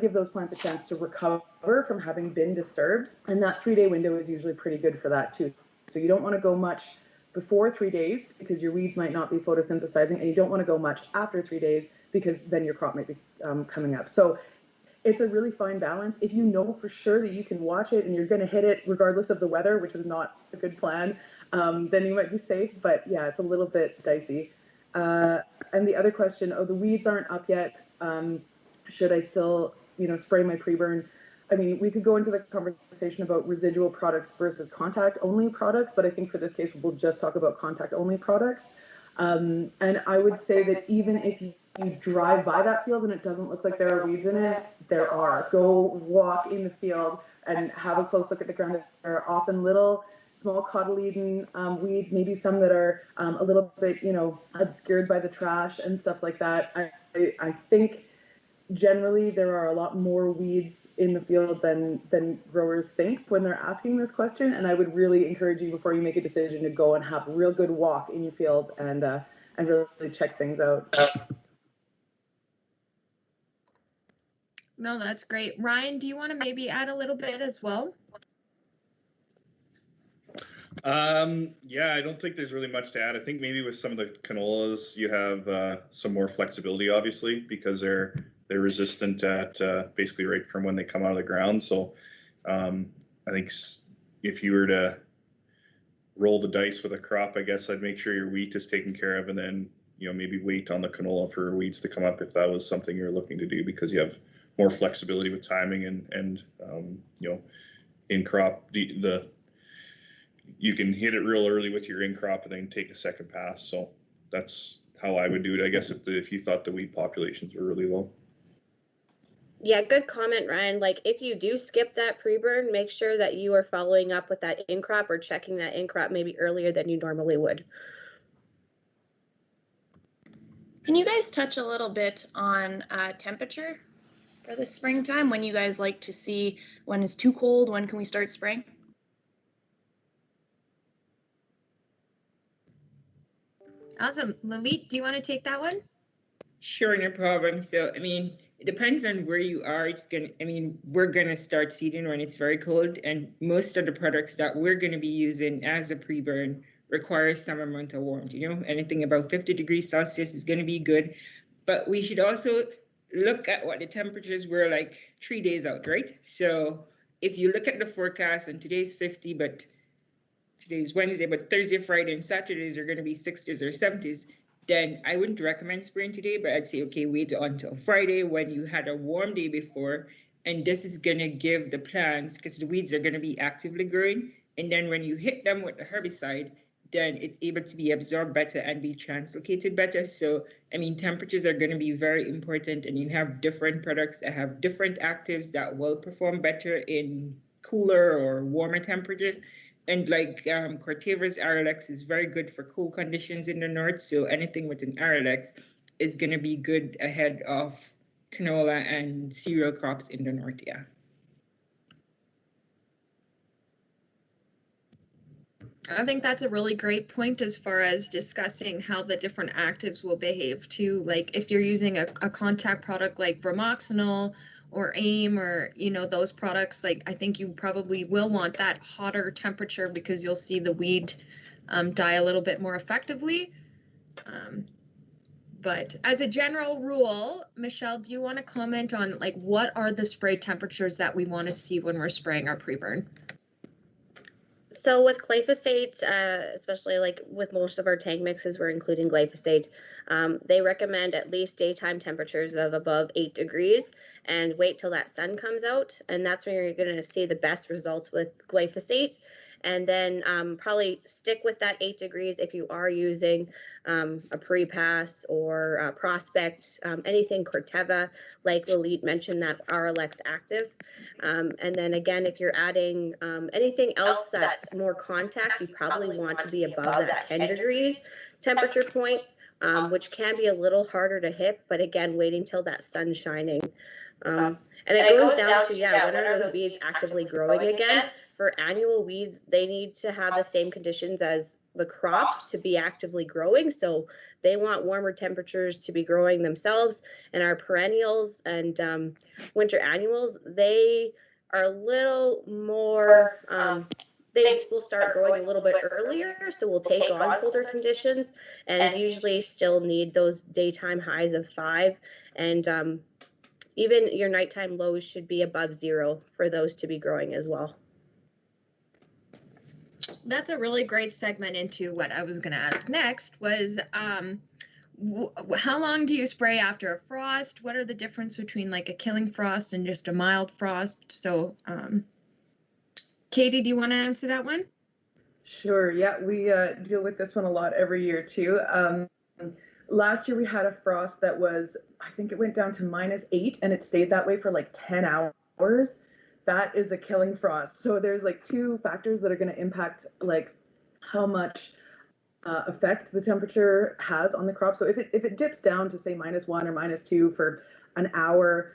give those plants a chance to recover from having been disturbed. And that 3-day window is usually pretty good for that too. So you don't want to go much before 3 days because your weeds might not be photosynthesizing, and you don't want to go much after 3 days because then your crop might be coming up. So it's a really fine balance. If you know for sure that you can watch it and you're going to hit it regardless of the weather, which is not a good plan, then you might be safe. But yeah, it's a little bit dicey. And the other question, the weeds aren't up yet. Should I still, spray my pre-burn? I mean, we could go into the conversation about residual products versus contact-only products, but I think for this case, we'll just talk about contact-only products. And I would say that even if you drive by that field and it doesn't look like there are weeds in it, there are. Go walk in the field and have a close look at the ground. There are often little, small cotyledon weeds, maybe some that are a little bit, obscured by the trash and stuff like that. I think generally there are a lot more weeds in the field than growers think when they're asking this question, and I would really encourage you before you make a decision to go and have a real good walk in your field and really check things out. No, that's great. Ryan, do you want to maybe add a little bit as well? Yeah, I don't think there's really much to add. I think maybe with some of the canolas, you have some more flexibility, obviously, because they're resistant at basically right from when they come out of the ground. So I think if you were to roll the dice with a crop, I guess I'd make sure your wheat is taken care of, and then maybe wait on the canola for weeds to come up if that was something you're looking to do, because you have more flexibility with timing and in crop you can hit it real early with your in crop and then take a second pass. So that's how I would do it, I guess, if you thought the weed populations were really low. Yeah, good comment, Ryan. Like, if you do skip that pre-burn, make sure that you are following up with that in crop or checking that in crop maybe earlier than you normally would. Can you guys touch a little bit on temperature for the springtime? When you guys like to see when it's too cold, when can we start spraying? Awesome. Lalit, do you want to take that one? Sure, no problem. So, I mean, it depends on where you are. We're going to start seeding when it's very cold, and most of the products that we're going to be using as a pre-burn requires some amount of warmth. Anything about 50 degrees Celsius is going to be good, but we should also look at what the temperatures were like 3 days out, right? So if you look at the forecast, and today's 50, but today's Wednesday, but Thursday, Friday, and Saturdays are going to be 60s or 70s, then I wouldn't recommend spraying today, but I'd say, okay, wait until Friday when you had a warm day before, and this is going to give the plants, because the weeds are going to be actively growing, and then when you hit them with the herbicide, then it's able to be absorbed better and be translocated better. So, temperatures are going to be very important, and you have different products that have different actives that will perform better in cooler or warmer temperatures. And like Corteva's Aralex is very good for cool conditions in the north. So anything with an Aralex is going to be good ahead of canola and cereal crops in the north, yeah. I think that's a really great point as far as discussing how the different actives will behave too. Like if you're using a contact product like bromoxynil or AIM or, those products, like I think you probably will want that hotter temperature because you'll see the weed die a little bit more effectively. But as a general rule, Michelle, do you want to comment on like what are the spray temperatures that we want to see when we're spraying our pre-burn? So with glyphosate, especially like with most of our tank mixes, we're including glyphosate. They recommend at least daytime temperatures of above 8 degrees and wait till that sun comes out. And that's when you're going to see the best results with glyphosate. And then probably stick with that 8 degrees if you are using a pre-pass or a prospect, anything Corteva, like Lalit mentioned, that RLX active. And then again, if you're adding anything else that's more contact, you probably want to be above that 10 degrees temperature point, which can be a little harder to hit, but again, waiting till that sun's shining. And it goes down to, when are those weeds actively growing again? For annual weeds, they need to have the same conditions as the crops to be actively growing. So they want warmer temperatures to be growing themselves. And our perennials and winter annuals, they are a little more, they will start growing a little bit earlier, so we'll take on colder conditions and usually still need those daytime highs of 5. And even your nighttime lows should be above 0 for those to be growing as well. That's a really great segment into what I was going to ask next was, how long do you spray after a frost? What are the difference between like a killing frost and just a mild frost? So, Katie, do you want to answer that one? Sure. Yeah, we deal with this one a lot every year too. Last year we had a frost that was, I think it went down to -8 and it stayed that way for like 10 hours. That is a killing frost. So there's like 2 factors that are going to impact like how much effect the temperature has on the crop. So if it dips down to say -1 or -2 for an hour,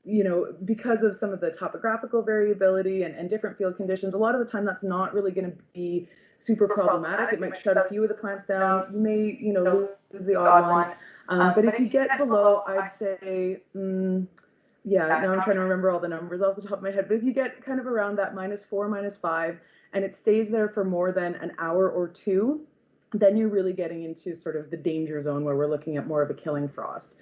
you know, because of some of the topographical variability and different field conditions, a lot of the time that's not really going to be super problematic. It might shut a few of the plants down. You may, you know, lose the odd one. But if you get below, I'd say, yeah, now I'm trying to remember all the numbers off the top of my head, but if you get kind of around that -4, -5, and it stays there for more than an hour or 2, then you're really getting into sort of the danger zone where we're looking at more of a killing frost.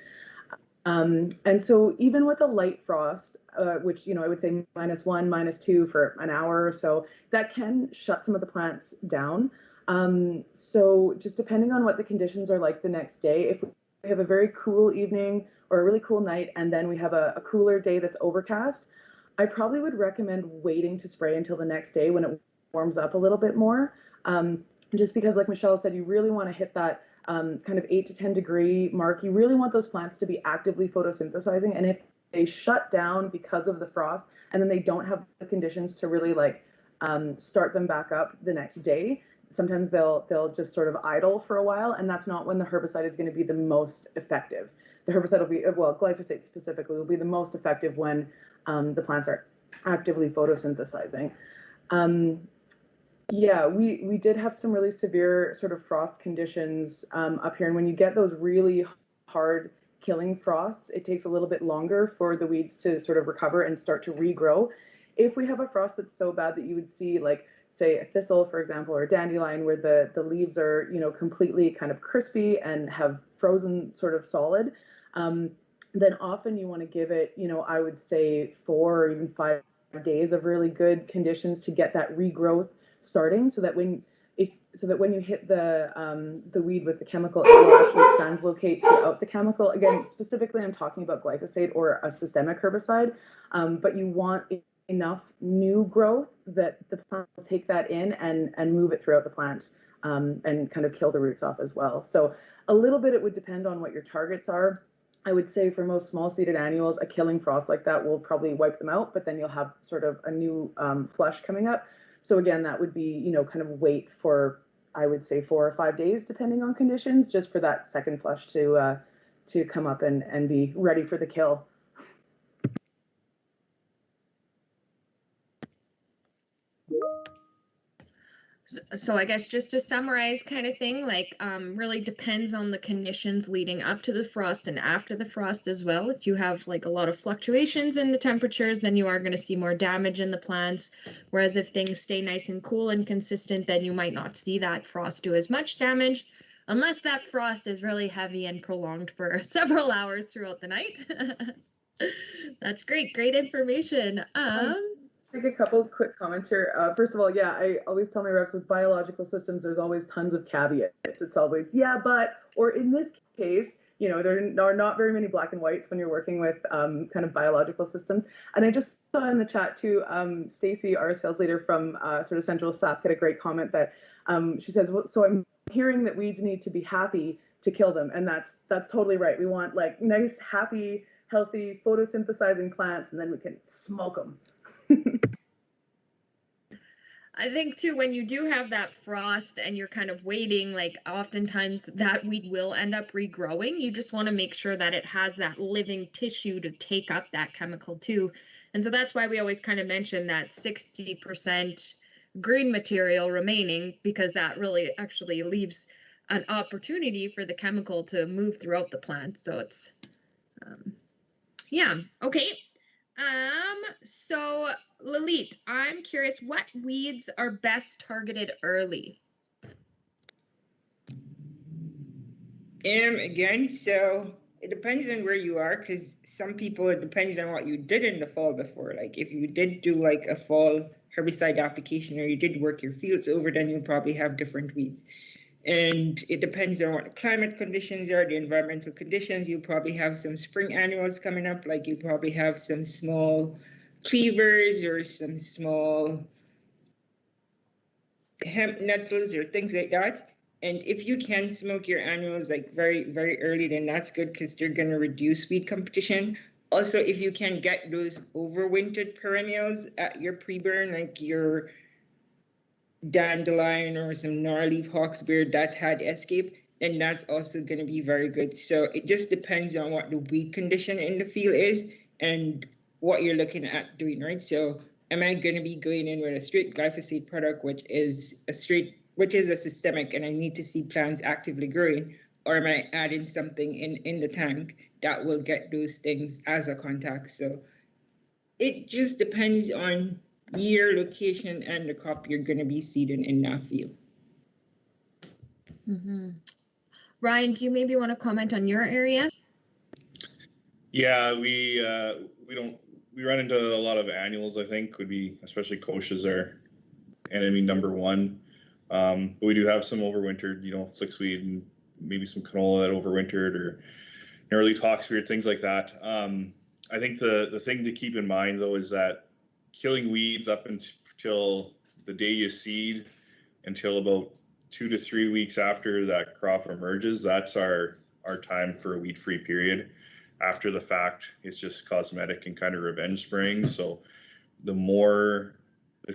And so even with a light frost, which, you know, I would say -1, -2 for an hour or so, that can shut some of the plants down. So just depending on what the conditions are like the next day, if we have a very cool evening or a really cool night, and then we have a cooler day that's overcast, I probably would recommend waiting to spray until the next day when it warms up a little bit more. Just because, like Michelle said, you really want to hit that kind of 8 to 10 degree mark. You really want those plants to be actively photosynthesizing. And if they shut down because of the frost, and then they don't have the conditions to really like start them back up the next day, sometimes they'll just sort of idle for a while, and that's not when the herbicide is going to be the most effective. The herbicide will be, well, glyphosate specifically will be the most effective when the plants are actively photosynthesizing. Yeah, we did have some really severe sort of frost conditions up here, and when you get those really hard killing frosts, it takes a little bit longer for the weeds to sort of recover and start to regrow. If we have a frost that's so bad that you would see, like, say, a thistle, for example, or a dandelion, where the leaves are, you know, completely kind of crispy and have frozen sort of solid, then often you want to give it, you know, I would say 4 or even 5 days of really good conditions to get that regrowth starting, so that when you hit the weed with the chemical, it will actually translocate throughout the chemical. Again, specifically, I'm talking about glyphosate or a systemic herbicide, but you want enough new growth that the plant will take that in and move it throughout the plant and kind of kill the roots off as well. So a little bit, it would depend on what your targets are. I would say for most small-seeded annuals, a killing frost like that will probably wipe them out, but then you'll have sort of a new flush coming up. So again, that would be, you know, kind of wait for, I would say 4 or 5 days, depending on conditions, just for that second flush to come up and be ready for the kill. So I guess just to summarize kind of thing, like really depends on the conditions leading up to the frost and after the frost as well. If you have like a lot of fluctuations in the temperatures, then you are going to see more damage in the plants. Whereas if things stay nice and cool and consistent, then you might not see that frost do as much damage, unless that frost is really heavy and prolonged for several hours throughout the night. That's great. Great information. Make a couple quick comments here. First of all, yeah, I always tell my reps with biological systems, there's always tons of caveats. It's always, yeah, but, or in this case, you know, there are not very many black and whites when you're working with kind of biological systems. And I just saw in the chat too, Stacy, our sales leader from sort of Central Sask, had a great comment that she says, well, so I'm hearing that weeds need to be happy to kill them. And that's totally right. We want like nice, happy, healthy, photosynthesizing plants, and then we can smoke them. I think too, when you do have that frost and you're kind of waiting, like oftentimes that weed will end up regrowing. You just want to make sure that it has that living tissue to take up that chemical too. And so that's why we always kind of mention that 60% green material remaining, because that really actually leaves an opportunity for the chemical to move throughout the plant. So it's, yeah, okay. So Lalit, I'm curious, what weeds are best targeted early? Again, so it depends on where you are, because some people, it depends on what you did in the fall before. Like if you did do like a fall herbicide application, or you did work your fields over, then you'll probably have different weeds. And it depends on what the climate conditions are, the environmental conditions. You probably have some spring annuals coming up, like you probably have some small cleavers or some small hemp nettles or things like that. And if you can smoke your annuals like very, very early, then that's good, because they're going to reduce weed competition. Also, if you can get those overwintered perennials at your pre-burn, like your dandelion or some gnarleaf hawksbeard that had escape, then that's also going to be very good. So it just depends on what the weed condition in the field is and what you're looking at doing, right? So am I going to be going in with a straight glyphosate product, which is a systemic, and I need to see plants actively growing, or am I adding something in the tank that will get those things as a contact? So it just depends on year, location, and the crop you're going to be seeding in that field. Mm-hmm. Ryan, do you maybe want to comment on your area? Yeah, we run into a lot of annuals. I think would be, especially kochias are enemy number one. But we do have some overwintered, flicksweed and maybe some canola that overwintered, or early hawksbeard, things like that. I think the thing to keep in mind though is that killing weeds up until the day you seed, until about 2 to 3 weeks after that crop emerges, that's our time for a weed-free period. After the fact, it's just cosmetic and kind of revenge spraying. So the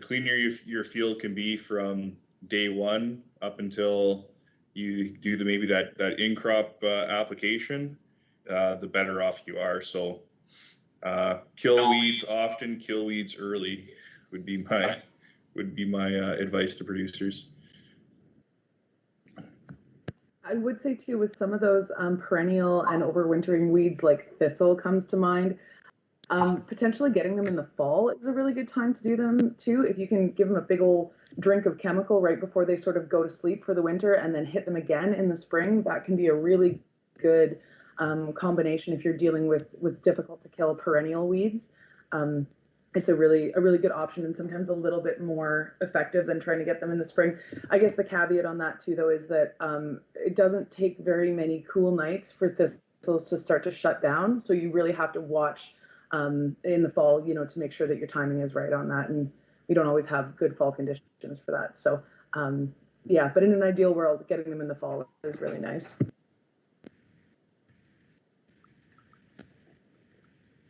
cleaner your field can be from day one up until you do maybe that in-crop application, the better off you are. So kill weeds often, kill weeds early would be my advice to producers. I would say too, with some of those perennial and overwintering weeds, like thistle comes to mind. Potentially getting them in the fall is a really good time to do them too. If you can give them a big old drink of chemical right before they sort of go to sleep for the winter, and then hit them again in the spring, that can be a really good combination if you're dealing with difficult to kill perennial weeds. It's a really good option, and sometimes a little bit more effective than trying to get them in the spring. I guess the caveat on that too, though, is that it doesn't take very many cool nights for thistles to start to shut down. So you really have to watch in the fall, to make sure that your timing is right on that. And we don't always have good fall conditions for that. So yeah, but in an ideal world, getting them in the fall is really nice.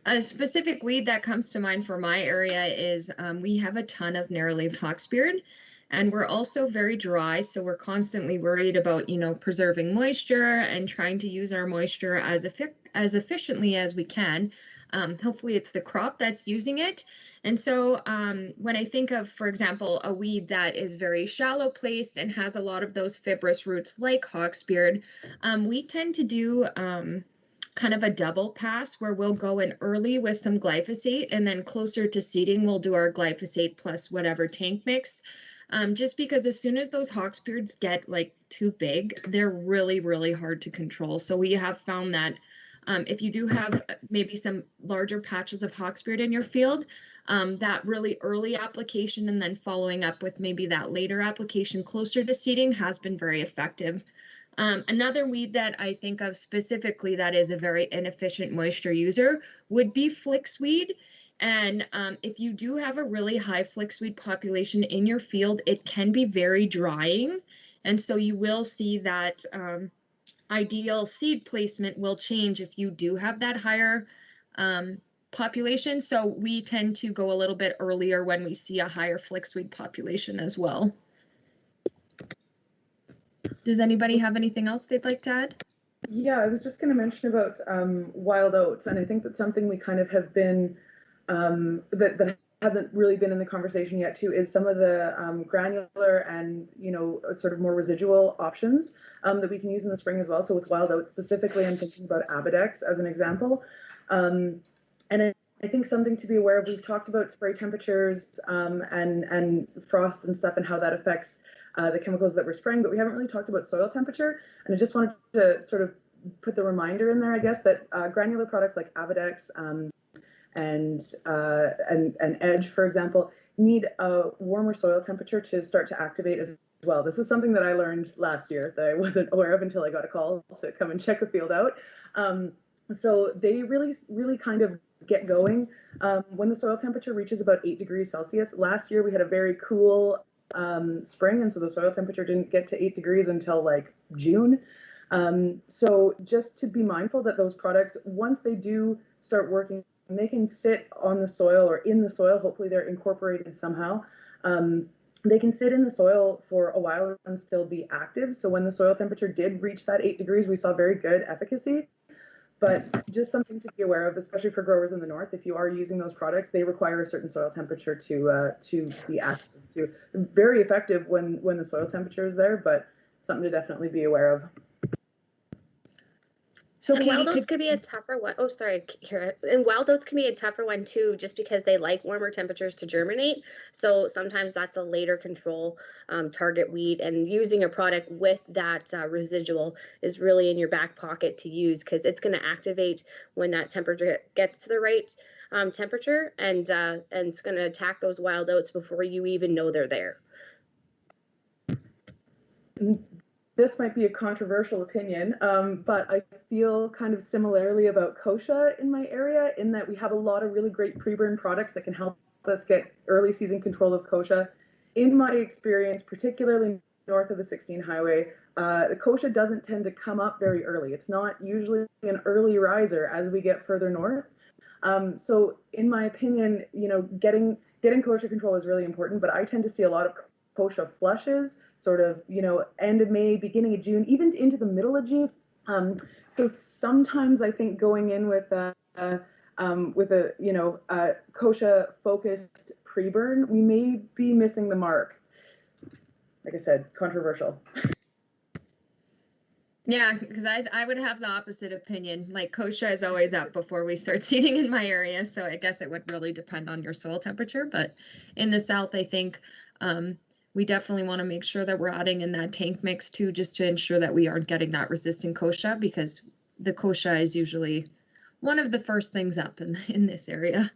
A specific weed that comes to mind for my area is we have a ton of narrow-leaved hawksbeard, and we're also very dry, so we're constantly worried about, preserving moisture and trying to use our moisture as efficiently as we can. Hopefully it's the crop that's using it. And so when I think of, for example, a weed that is very shallow placed and has a lot of those fibrous roots like hawksbeard, we tend to do kind of a double pass where we'll go in early with some glyphosate, and then closer to seeding, we'll do our glyphosate plus whatever tank mix. Just because as soon as those hawksbeards get like too big, they're really, really hard to control. So we have found that if you do have maybe some larger patches of hawksbeard in your field, that really early application and then following up with maybe that later application closer to seeding has been very effective. Another weed that I think of specifically that is a very inefficient moisture user would be flicksweed. And if you do have a really high flicksweed population in your field, it can be very drying. And so you will see that ideal seed placement will change if you do have that higher population. So we tend to go a little bit earlier when we see a higher flicksweed population as well. Does anybody have anything else they'd like to add? Yeah, I was just going to mention about wild oats, and I think that's something we kind of have been that hasn't really been in the conversation yet too is some of the granular and, you know, sort of more residual options that we can use in the spring as well. So with wild oats specifically, I'm thinking about Abidex as an example. And I think something to be aware of, we've talked about spray temperatures and frost and stuff and how that affects the chemicals that we're spraying, but we haven't really talked about soil temperature. And I just wanted to sort of put the reminder in there, I guess, that granular products like Abidex and Edge, for example, need a warmer soil temperature to start to activate as well. This is something that I learned last year that I wasn't aware of until I got a call to come and check a field out. So they really kind of get going when the soil temperature reaches about 8 degrees Celsius. Last year we had a very cool spring, and so the soil temperature didn't get to 8 degrees until like June. So just to be mindful that those products, once they do start working, they can sit on the soil or in the soil. Hopefully they're incorporated somehow. They can sit in the soil for a while and still be active. So when the soil temperature did reach that 8 degrees, we saw very good efficacy. But just something to be aware of, especially for growers in the north, if you are using those products, they require a certain soil temperature to be active. So very effective when the soil temperature is there, but something to definitely be aware of. So and Katie, wild oats could be a tougher one. Oh, sorry, Kira. And wild oats can be a tougher one too, just because they like warmer temperatures to germinate. So sometimes that's a later control target weed, and using a product with that residual is really in your back pocket to use, because it's going to activate when that temperature gets to the right temperature, and it's going to attack those wild oats before you even know they're there. This might be a controversial opinion, but I feel kind of similarly about kochia in my area, in that we have a lot of really great pre-burn products that can help us get early season control of kochia. In my experience, particularly north of the 16 highway, the kochia doesn't tend to come up very early. It's not usually an early riser as we get further north. So in my opinion, you know, getting kochia control is really important, but I tend to see a lot of kochia flushes sort of, you know, end of May, beginning of June, even into the middle of June. So sometimes I think going in with a you know, kochia focused pre-burn, we may be missing the mark. Like I said, controversial. Yeah, because I would have the opposite opinion. Like kochia is always up before we start seeding in my area, so I guess it would really depend on your soil temperature. But in the south, I think we definitely want to make sure that we're adding in that tank mix too, just to ensure that we aren't getting that resistant kochia, because the kochia is usually one of the first things up in this area.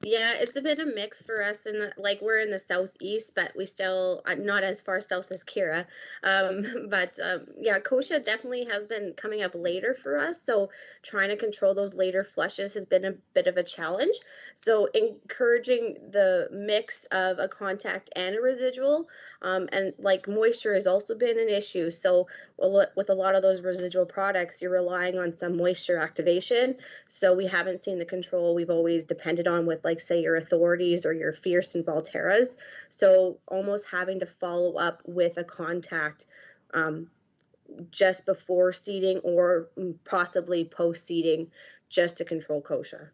Yeah, it's a bit of mix for us, and like we're in the southeast, but we still not as far south as Kira. Yeah, kochia definitely has been coming up later for us, so trying to control those later flushes has been a bit of a challenge. So encouraging the mix of a contact and a residual, and like moisture has also been an issue. So with a lot of those residual products, you're relying on some moisture activation. So we haven't seen the control we've always depended on with, like, say, your Authorities or your Fierce and Volterras. So almost having to follow up with a contact just before seeding or possibly post seeding, just to control kochia.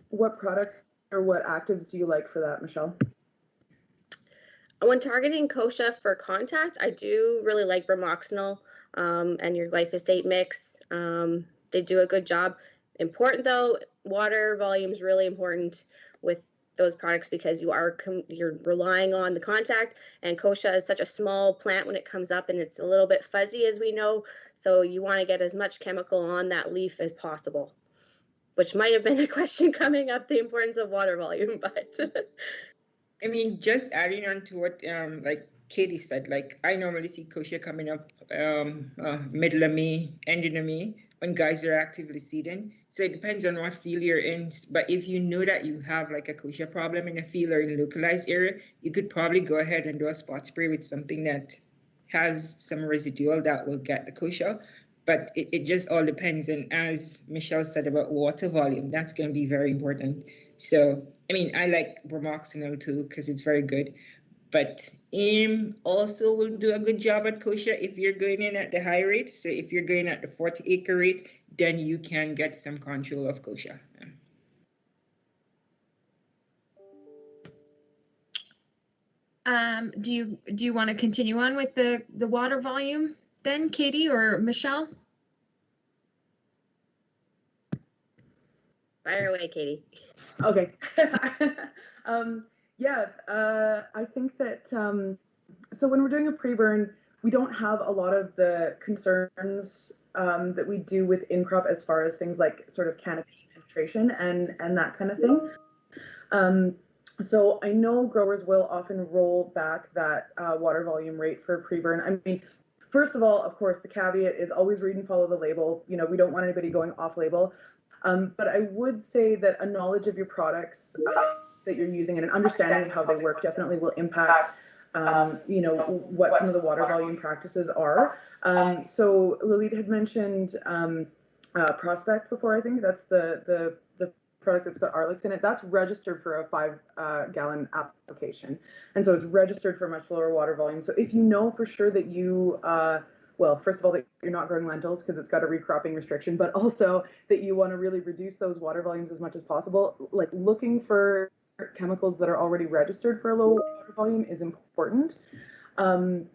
What products or what actives do you like for that, Michelle? When targeting kochia for contact, I do really like Bromoxynil and your glyphosate mix. They do a good job. Important though, water volume is really important with those products, because you're relying on the contact, and kochia is such a small plant when it comes up, and it's a little bit fuzzy, as we know. So you want to get as much chemical on that leaf as possible, which might have been a question coming up, the importance of water volume, but. I mean, just adding on to what like Katie said, like I normally see kochia coming up middle of May, ending of May, when guys are actively seeding. So it depends on what field you're in. But if you know that you have like a kochia problem in a field or in a localized area, you could probably go ahead and do a spot spray with something that has some residual that will get the kochia. But it just all depends. And as Michelle said about water volume, that's going to be very important. So, I mean, I like Bromoxynil too, because it's very good. But AIM also will do a good job at kochia if you're going in at the high rate. So if you're going at the 40-acre rate, then you can get some control of kochia. Do you want to continue on with the water volume then, Katie or Michelle? Fire away, Katie. Okay. I think that so when we're doing a pre-burn, we don't have a lot of the concerns that we do with in-crop as far as things like sort of canopy penetration and that kind of thing. So I know growers will often roll back that water volume rate for pre-burn. I mean, first of all, of course, the caveat is always read and follow the label. You know, we don't want anybody going off label. But I would say that a knowledge of your products that you're using and an understanding of how they work definitely will impact, what some of the water volume practices are. So Lilith had mentioned Prospect before. I think that's the product that's got Arlex in it. That's registered for a 5-gallon application, and so it's registered for a much lower water volume. So if you know for sure that you well, first of all, that you're not growing lentils because it's got a recropping restriction, but also that you want to really reduce those water volumes as much as possible, like looking for chemicals that are already registered for a low water volume is important. The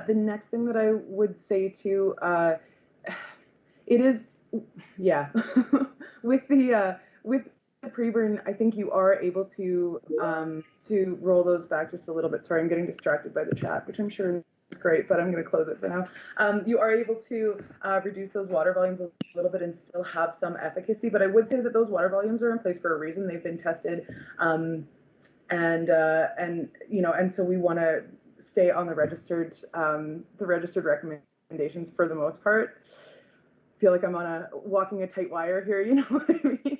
next thing that I would say too, it is, with the pre-burn, I think you are able to roll those back just a little bit. Sorry, I'm getting distracted by the chat, which I'm sure is great, but I'm going to close it for now. You are able to reduce those water volumes a little bit and still have some efficacy, but I would say that those water volumes are in place for a reason. They've been tested, and so we want to stay on the registered recommendations for the most part. I feel like I'm walking a tight wire here, you know what I mean?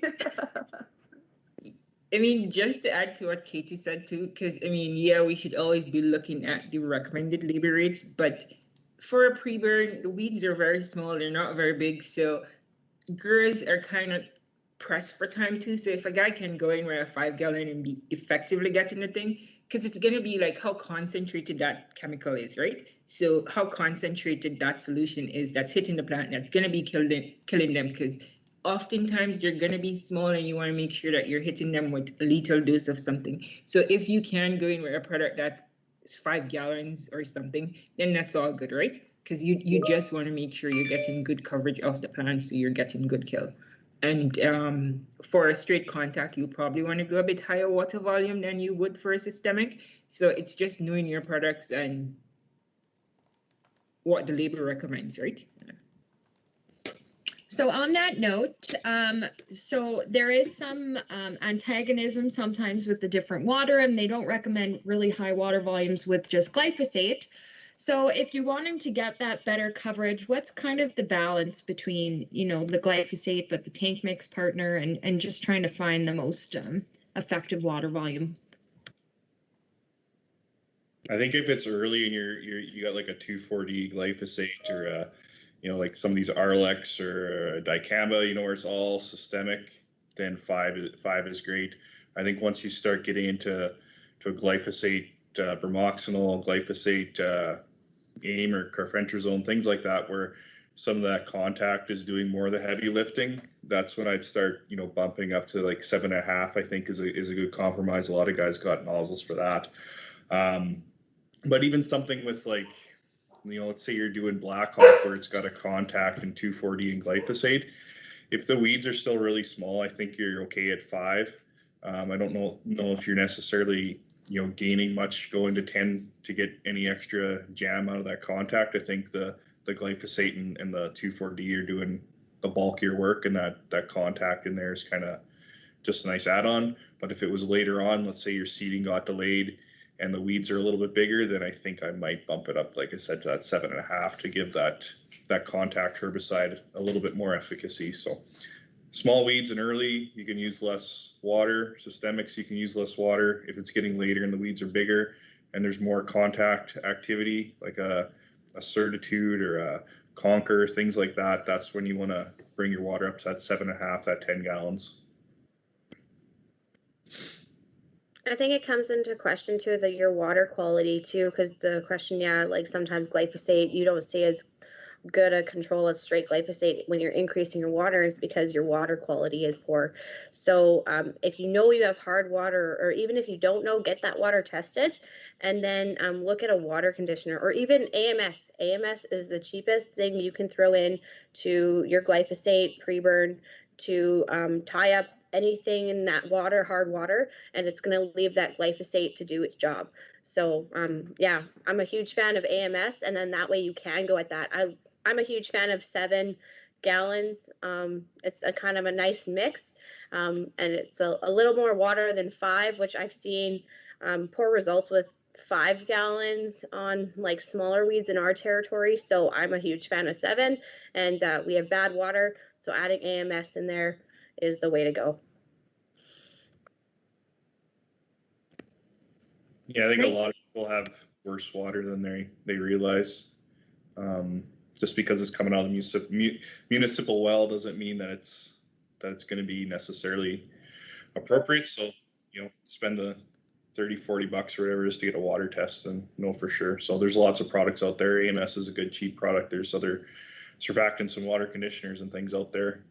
I mean, just to add to what Katie said too, because I mean, yeah, we should always be looking at the recommended labor rates, but for a pre-burn, the weeds are very small, they're not very big, so growers are kind of pressed for time too. So if a guy can go in with a 5-gallon and be effectively getting the thing, because it's going to be like how concentrated that chemical is, right? So how concentrated that solution is that's hitting the plant, that's going to be killing them, because oftentimes they're going to be small and you want to make sure that you're hitting them with a lethal dose of something. So if you can go in with a product that is 5 gallons or something, then that's all good, right? Because you just want to make sure you're getting good coverage of the plant, so you're getting good kill. And for a straight contact, you probably want to go a bit higher water volume than you would for a systemic. So it's just knowing your products and what the label recommends, right? So on that note, so there is some antagonism sometimes with the different water, and they don't recommend really high water volumes with just glyphosate. So if you're wanting to get that better coverage, what's kind of the balance between, the glyphosate, but the tank mix partner, and just trying to find the most effective water volume? I think if it's early and you got like a 2,4-D glyphosate or like some of these Arlex or dicamba, where it's all systemic, then 5 is great. I think once you start getting into a glyphosate, bromoxynol, glyphosate, AIM or carfentrazone, things like that, where some of that contact is doing more of the heavy lifting, that's when I'd start, bumping up to like 7.5. I think is a good compromise. A lot of guys got nozzles for that. But even something with like, let's say you're doing Black Hawk where it's got a contact in 2,4-D and glyphosate. If the weeds are still really small, I think you're okay at 5. I don't know if you're necessarily gaining much going to 10 to get any extra jam out of that contact. I think the glyphosate and the 2,4-D are doing the bulkier work, and that contact in there is kind of just a nice add-on. But if it was later on, let's say your seeding got delayed and the weeds are a little bit bigger, then I think I might bump it up, like I said, to that 7.5 to give that contact herbicide a little bit more efficacy. So small weeds and early, you can use less water. Systemics, you can use less water. If it's getting later and the weeds are bigger and there's more contact activity, like a Certitude or a Conquer, things like that, that's when you want to bring your water up to that 7.5, that 10 gallons. I think it comes into question too, your water quality too, because the question, yeah, like sometimes glyphosate you don't see as good a control as straight glyphosate when you're increasing your water is because your water quality is poor. So if you know you have hard water, or even if you don't know, get that water tested, and then look at a water conditioner, or even AMS. AMS is the cheapest thing you can throw in to your glyphosate pre-burn to tie up anything in that water, hard water, and it's going to leave that glyphosate to do its job. So yeah, I'm a huge fan of AMS, and then that way you can go at that. I'm a huge fan of 7 gallons. It's a kind of a nice mix, and it's a little more water than 5, which I've seen poor results with 5 gallons on like smaller weeds in our territory. So I'm a huge fan of 7, and we have bad water, so adding AMS in there is the way to go. Yeah, I think a lot of people have worse water than they realize. Just because it's coming out of the municipal well doesn't mean that it's going to be necessarily appropriate. So, spend the $30-40 or whatever it is to get a water test and know for sure. So there's lots of products out there. AMS is a good cheap product. There's other surfactants and water conditioners and things out there.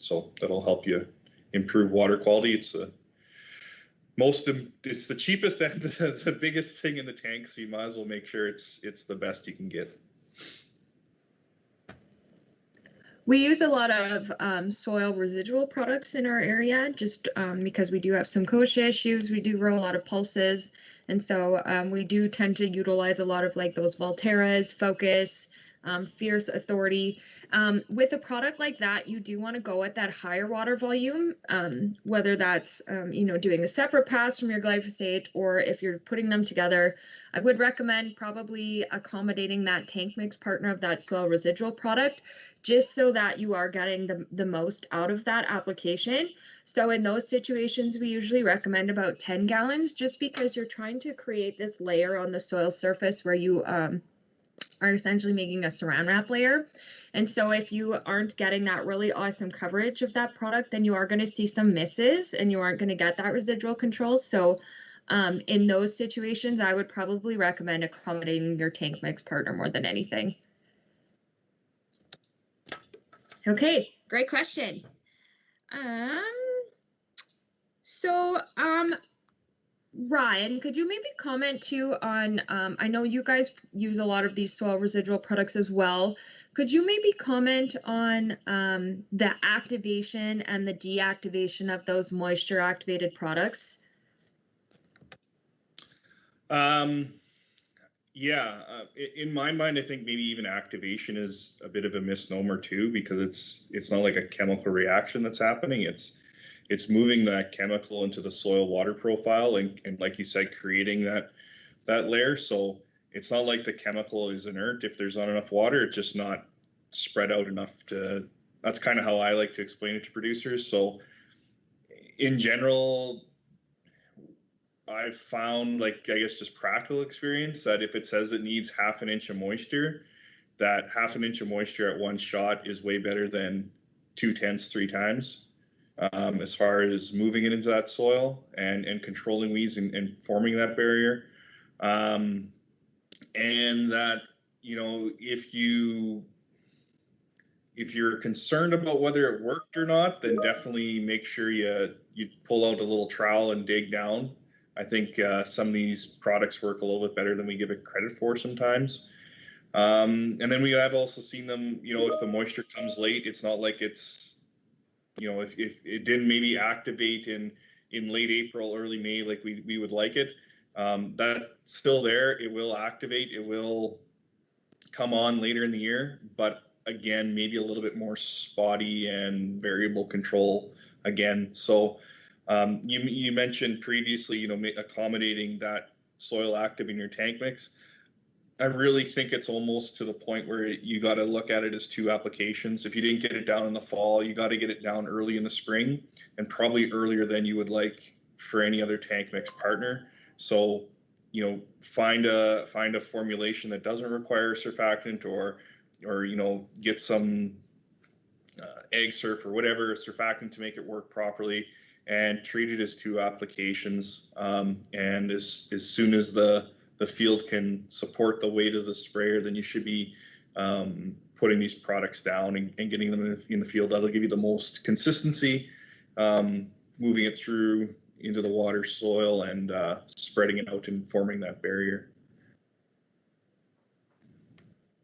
So that'll help you improve water quality. It's the cheapest and the biggest thing in the tank, so you might as well make sure it's the best you can get. We use a lot of soil residual products in our area, just because we do have some kochia issues. We do grow a lot of pulses, and so we do tend to utilize a lot of like those Volterras, Focus, Fierce, Authority. With a product like that, you do want to go at that higher water volume, whether that's doing a separate pass from your glyphosate, or if you're putting them together. I would recommend probably accommodating that tank mix partner of that soil residual product, just so that you are getting the most out of that application. So in those situations, we usually recommend about 10 gallons, just because you're trying to create this layer on the soil surface where you are essentially making a saran wrap layer. And so if you aren't getting that really awesome coverage of that product, then you are going to see some misses and you aren't going to get that residual control. So in those situations, I would probably recommend accommodating your tank mix partner more than anything. Okay, great question. Ryan, could you maybe comment too on, I know you guys use a lot of these soil residual products as well. Could you maybe comment on the activation and the deactivation of those moisture activated products? Yeah, in my mind, I think maybe even activation is a bit of a misnomer too, because it's not like a chemical reaction that's happening. It's moving that chemical into the soil water profile and like you said, creating that layer. So it's not like the chemical is inert. If there's not enough water, it's just not spread out enough that's kind of how I like to explain it to producers. So in general, I've found, like, I guess just practical experience, that if it says it needs 1/2 inch of moisture, that 1/2 inch of moisture at one shot is way better than 2/10, 3 times, as far as moving it into that soil and controlling weeds and forming that barrier. And that, if you're concerned about whether it worked or not, then definitely make sure you pull out a little trowel and dig down. I think some of these products work a little bit better than we give it credit for sometimes. And then we have also seen them, if the moisture comes late, it's not like it's, if it didn't maybe activate in late April, early May, like we would like it, that's still there. It will activate. It will come on later in the year, but again, maybe a little bit more spotty and variable control again. So you mentioned previously, accommodating that soil active in your tank mix. I really think it's almost to the point where you got to look at it as 2 applications. If you didn't get it down in the fall, you got to get it down early in the spring, and probably earlier than you would like for any other tank mix partner. So, find a formulation that doesn't require a surfactant, or get some egg surf or whatever surfactant to make it work properly, and treat it as 2 applications. And as soon as the field can support the weight of the sprayer, then you should be putting these products down and getting them in the field. That'll give you the most consistency, moving it through into the water, soil, and spreading it out and forming that barrier.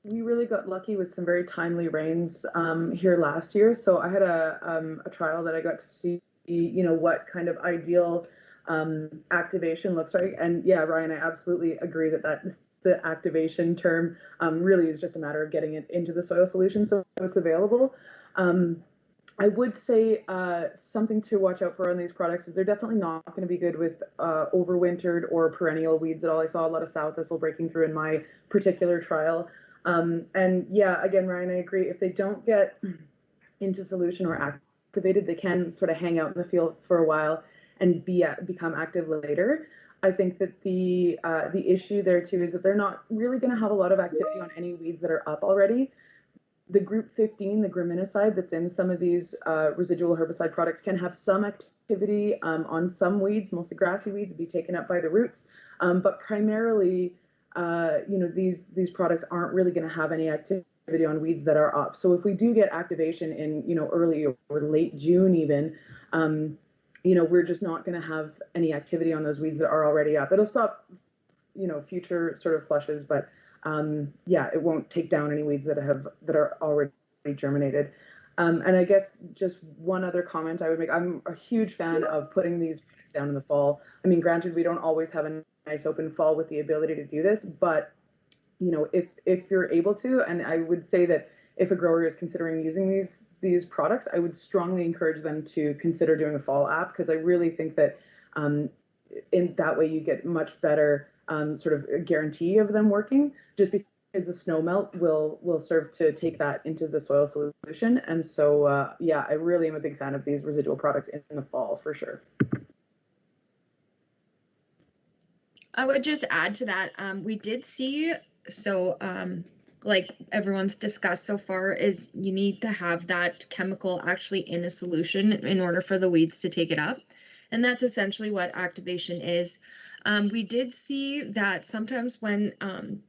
We really got lucky with some very timely rains here last year. So I had a trial that I got to see, what kind of ideal activation looks like. And yeah, Ryan, I absolutely agree that the activation term really is just a matter of getting it into the soil solution so it's available. I would say something to watch out for on these products is they're definitely not going to be good with overwintered or perennial weeds at all. I saw a lot of sow thistle breaking through in my particular trial. And yeah, again, Ryan, I agree. If they don't get into solution or activated, they can sort of hang out in the field for a while and become active later. I think that the issue there too is that they're not really going to have a lot of activity on any weeds that are up already. The group 15, the graminicide that's in some of these residual herbicide products, can have some activity on some weeds, mostly grassy weeds, be taken up by the roots. But primarily, these products aren't really going to have any activity on weeds that are up. So if we do get activation in, early or late June even, we're just not going to have any activity on those weeds that are already up. It'll stop, future sort of flushes, but it won't take down any weeds that are already germinated. And I guess just one other comment I would make, I'm a huge fan of putting these down in the fall. I mean, granted, we don't always have a nice open fall with the ability to do this, but if you're able to, and I would say that if a grower is considering using these products, I would strongly encourage them to consider doing a fall app, because I really think that in that way you get much better sort of a guarantee of them working, just because the snow melt will serve to take that into the soil solution. And so I really am a big fan of these residual products in the fall for sure. I would just add to that, we did see, like everyone's discussed so far, is you need to have that chemical actually in a solution in order for the weeds to take it up. And that's essentially what activation is. We did see that sometimes when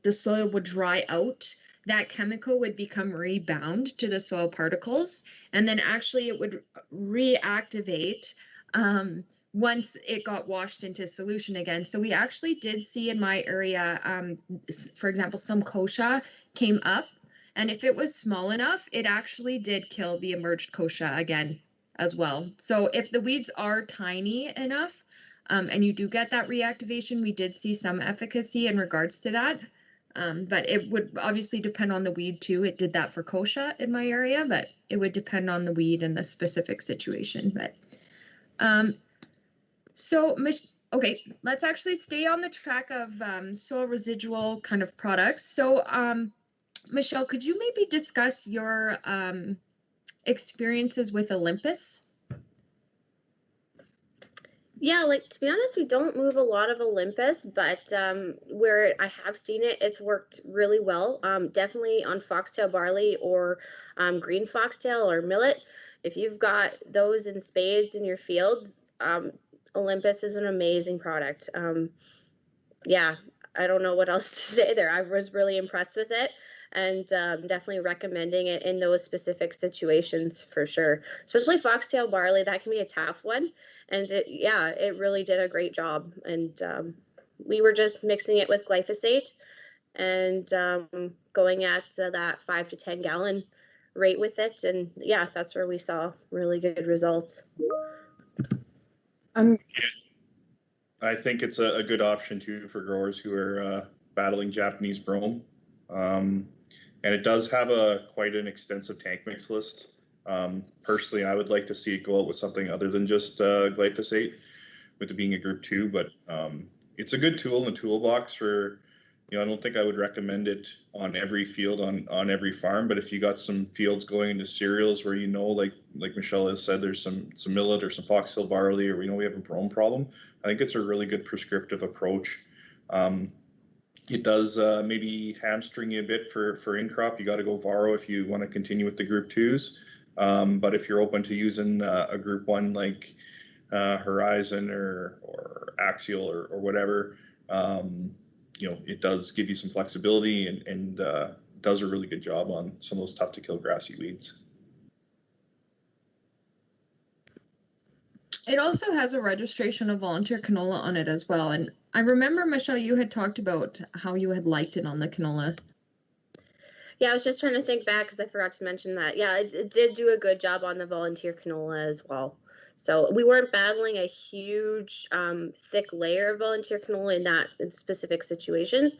the soil would dry out, that chemical would become rebound to the soil particles, and then actually it would reactivate once it got washed into solution again. So we actually did see in my area, for example, some kochia came up, and if it was small enough, it actually did kill the emerged kochia again as well. So if the weeds are tiny enough, and you do get that reactivation, we did see some efficacy in regards to that. But it would obviously depend on the weed too. It did that for kochia in my area, but it would depend on the weed and the specific situation. But okay, let's actually stay on the track of soil residual kind of products. So Michelle, could you maybe discuss your experiences with Olympus? Yeah, to be honest, we don't move a lot of Olympus, but where I have seen it, it's worked really well. Definitely on foxtail barley or green foxtail or millet. If you've got those in spades in your fields, Olympus is an amazing product. I don't know what else to say there. I was really impressed with it, and definitely recommending it in those specific situations for sure. Especially foxtail barley, that can be a tough one. And it really did a great job. And we were just mixing it with glyphosate and going at that 5 to 10 gallon rate with it. And that's where we saw really good results. I think it's a good option too for growers who are battling Japanese brome. And it does have quite an extensive tank mix list. Personally, I would like to see it go out with something other than just glyphosate, with it being a group 2, but it's a good tool in the toolbox for, I don't think I would recommend it on every field on every farm, but if you got some fields going into cereals where like Michelle has said, there's some millet or some foxtail barley, or we know we have a brome problem, I think it's a really good prescriptive approach. It does maybe hamstring you a bit for in-crop. You got to go Varo if you want to continue with the group 2s. But if you're open to using a group 1 like Horizon or Axial or whatever, it does give you some flexibility and does a really good job on some of those tough to kill grassy weeds. It also has a registration of volunteer canola on it as well. And I remember, Michelle, you had talked about how you had liked it on the canola. Yeah, I was just trying to think back because I forgot to mention that. Yeah, it did do a good job on the volunteer canola as well. So we weren't battling a huge thick layer of volunteer canola in specific situations,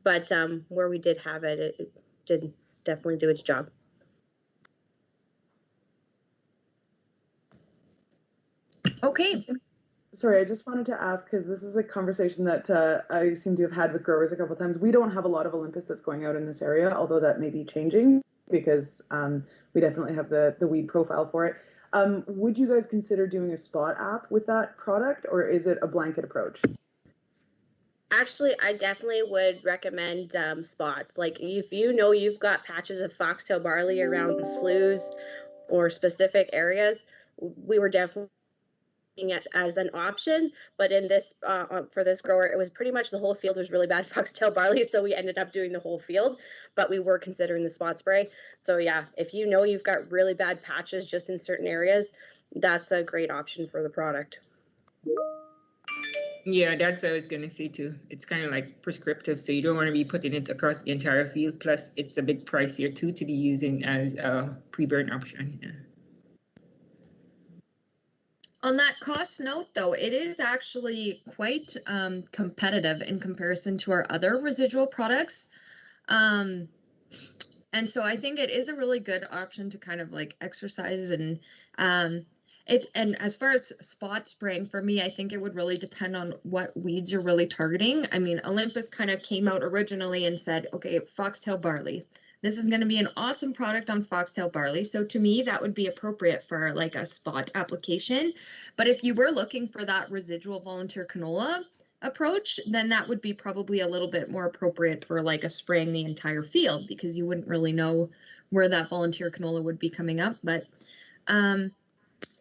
but where we did have it, it did definitely do its job. Okay. Sorry, I just wanted to ask, because this is a conversation that I seem to have had with growers a couple of times. We don't have a lot of Olympus that's going out in this area, although that may be changing because we definitely have the weed profile for it. Would you guys consider doing a spot app with that product, or is it a blanket approach? Actually, I definitely would recommend spots. Like if you know you've got patches of foxtail barley around sloughs or specific areas, we were definitely looking at as an option. But in this, for this grower, it was pretty much the whole field was really bad foxtail barley, so we ended up doing the whole field. But we were considering the spot spray. So yeah, if you know you've got really bad patches just in certain areas, that's a great option for the product. Yeah, that's what I was going to say too. It's kind of like prescriptive, so you don't want to be putting it across the entire field. Plus, it's a bit pricier too to be using as a pre-burn option. Yeah. On that cost note, though, it is actually quite competitive in comparison to our other residual products. And so I think it is a really good option to kind of like exercise and as far as spot spraying, for me, I think it would really depend on what weeds you're really targeting. I mean, Olympus kind of came out originally and said, okay, foxtail barley. This is going to be an awesome product on foxtail barley. So to me, that would be appropriate for like a spot application. But if you were looking for that residual volunteer canola approach, then that would be probably a little bit more appropriate for like a spraying the entire field, because you wouldn't really know where that volunteer canola would be coming up. But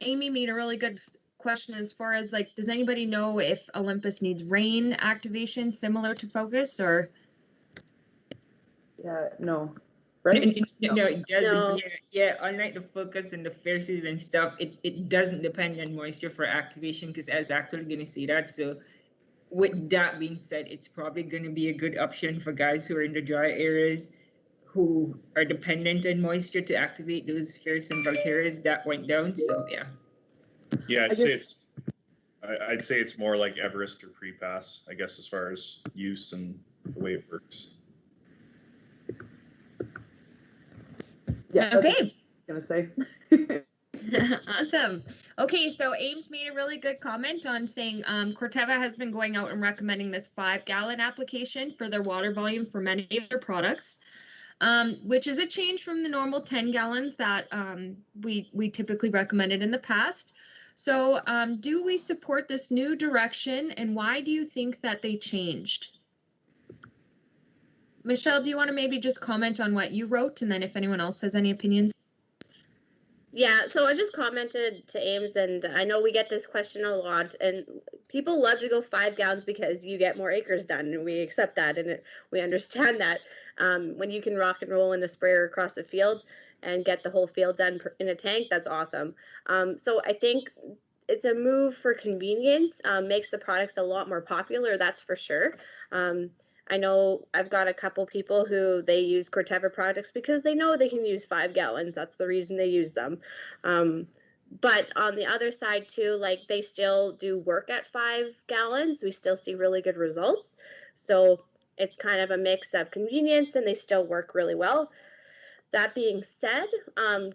Amy made a really good question as far as like, does anybody know if Olympus needs rain activation similar to Focus or? Yeah, no. Right? No, it doesn't. No. Yeah. Unlike the Focus and the Fierces and stuff, it doesn't depend on moisture for activation, because I was actually going to say that. So with that being said, it's probably going to be a good option for guys who are in the dry areas who are dependent on moisture to activate those Fierce and Valterias that went down. So yeah. Yeah, I'd say it's more like Everest or Pre-Pass, I guess, as far as use and the way it works. Yeah. Okay. Gonna say. Awesome. Okay, so Ames made a really good comment on saying Corteva has been going out and recommending this 5-gallon application for their water volume for many of their products, which is a change from the normal 10 gallons that we typically recommended in the past. So do we support this new direction, and why do you think that they changed? Michelle, do you want to maybe just comment on what you wrote, and then if anyone else has any opinions? Yeah, so I just commented to Ames, and I know we get this question a lot, and people love to go 5 gallons because you get more acres done, and we accept that, and we understand that. When you can rock and roll in a sprayer across a field and get the whole field done in a tank, that's awesome. So I think it's a move for convenience, makes the products a lot more popular, that's for sure. I know I've got a couple people who they use Corteva products because they know they can use 5 gallons. That's the reason they use them. But on the other side too, like they still do work at 5 gallons. We still see really good results. So it's kind of a mix of convenience, and they still work really well. That being said,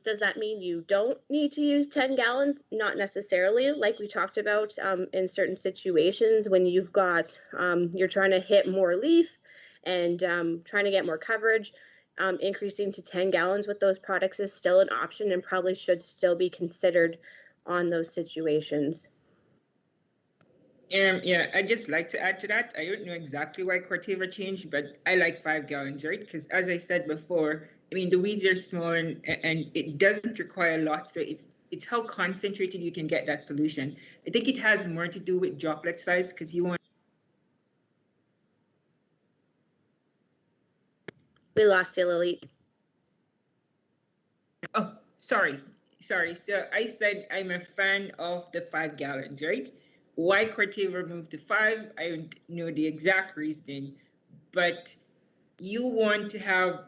does that mean you don't need to use 10 gallons? Not necessarily. Like we talked about, in certain situations when you've got, you're trying to hit more leaf and trying to get more coverage, increasing to 10 gallons with those products is still an option and probably should still be considered on those situations. Yeah, I'd just like to add to that. I don't know exactly why Corteva changed, but I like 5 gallons, right? Because as I said before, I mean, the weeds are small and it doesn't require a lot. So it's it's how concentrated you can get that solution. I think it has more to do with droplet size because you want. We lost you, Lily. Oh, sorry. So I said I'm a fan of the 5 gallons, right? Why Corteva moved to 5? I don't know the exact reason, but you want to have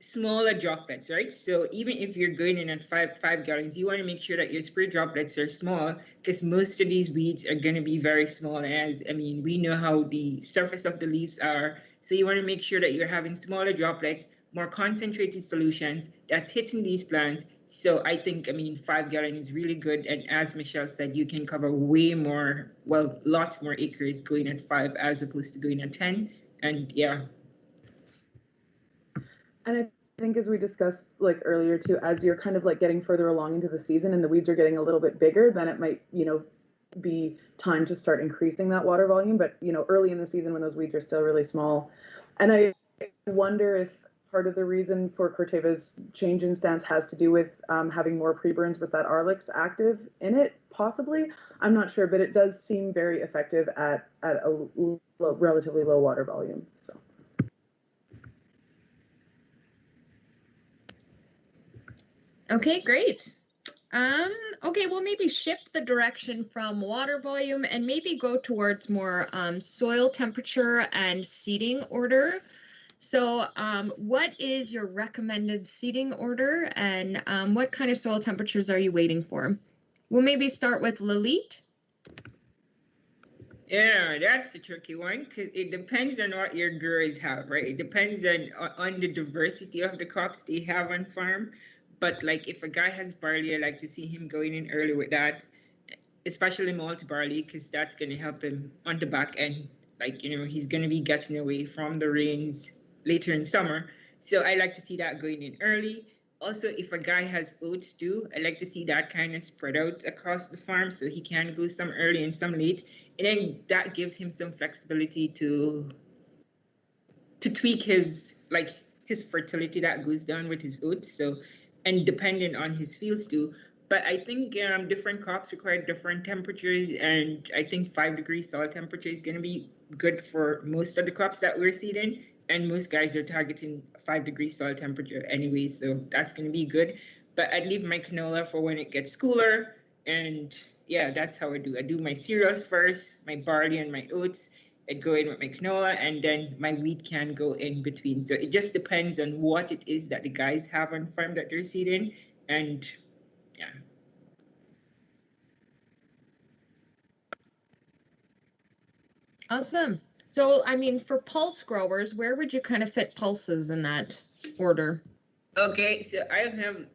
smaller droplets, right? So even if you're going in at 5 gallons, you want to make sure that your spray droplets are small because most of these weeds are going to be very small. And we know how the surface of the leaves are. So you want to make sure that you're having smaller droplets, more concentrated solutions that's hitting these plants. So I think, 5 gallon is really good. And as Michelle said, you can cover way more, lots more acres going at 5 as opposed to going at 10. And yeah. And I think as we discussed like earlier too, as you're kind of like getting further along into the season and the weeds are getting a little bit bigger, then it might, be time to start increasing that water volume. But, early in the season when those weeds are still really small. And I wonder if part of the reason for Corteva's change in stance has to do with having more pre-burns with that Arlex active in it, possibly. I'm not sure, but it does seem very effective at a relatively low water volume. So. Okay, great. Okay, we'll maybe shift the direction from water volume and maybe go towards more soil temperature and seeding order. So what is your recommended seeding order and what kind of soil temperatures are you waiting for? We'll maybe start with Lalit. Yeah, that's a tricky one because it depends on what your growers have, right? It depends on the diversity of the crops they have on farm. But like if a guy has barley, I like to see him going in early with that, especially malt barley, because that's going to help him on the back end. Like, he's going to be getting away from the rains later in summer. So I like to see that going in early. Also, if a guy has oats too, I like to see that kind of spread out across the farm so he can go some early and some late. And then that gives him some flexibility to tweak his fertility that goes down with his oats. So, and depending on his fields too. But I think different crops require different temperatures, and I think 5 degrees soil temperature is going to be good for most of the crops that we're seeding. And most guys are targeting 5 degrees soil temperature anyway, so that's going to be good. But I'd leave my canola for when it gets cooler, and yeah, that's how I do. I do my cereals first, my barley and my oats. I'd go in with my canola, and then my wheat can go in between. So it just depends on what it is that the guys have on farm that they're seeding, and yeah. Awesome. So, for pulse growers, where would you kind of fit pulses in that order? Okay, so I have,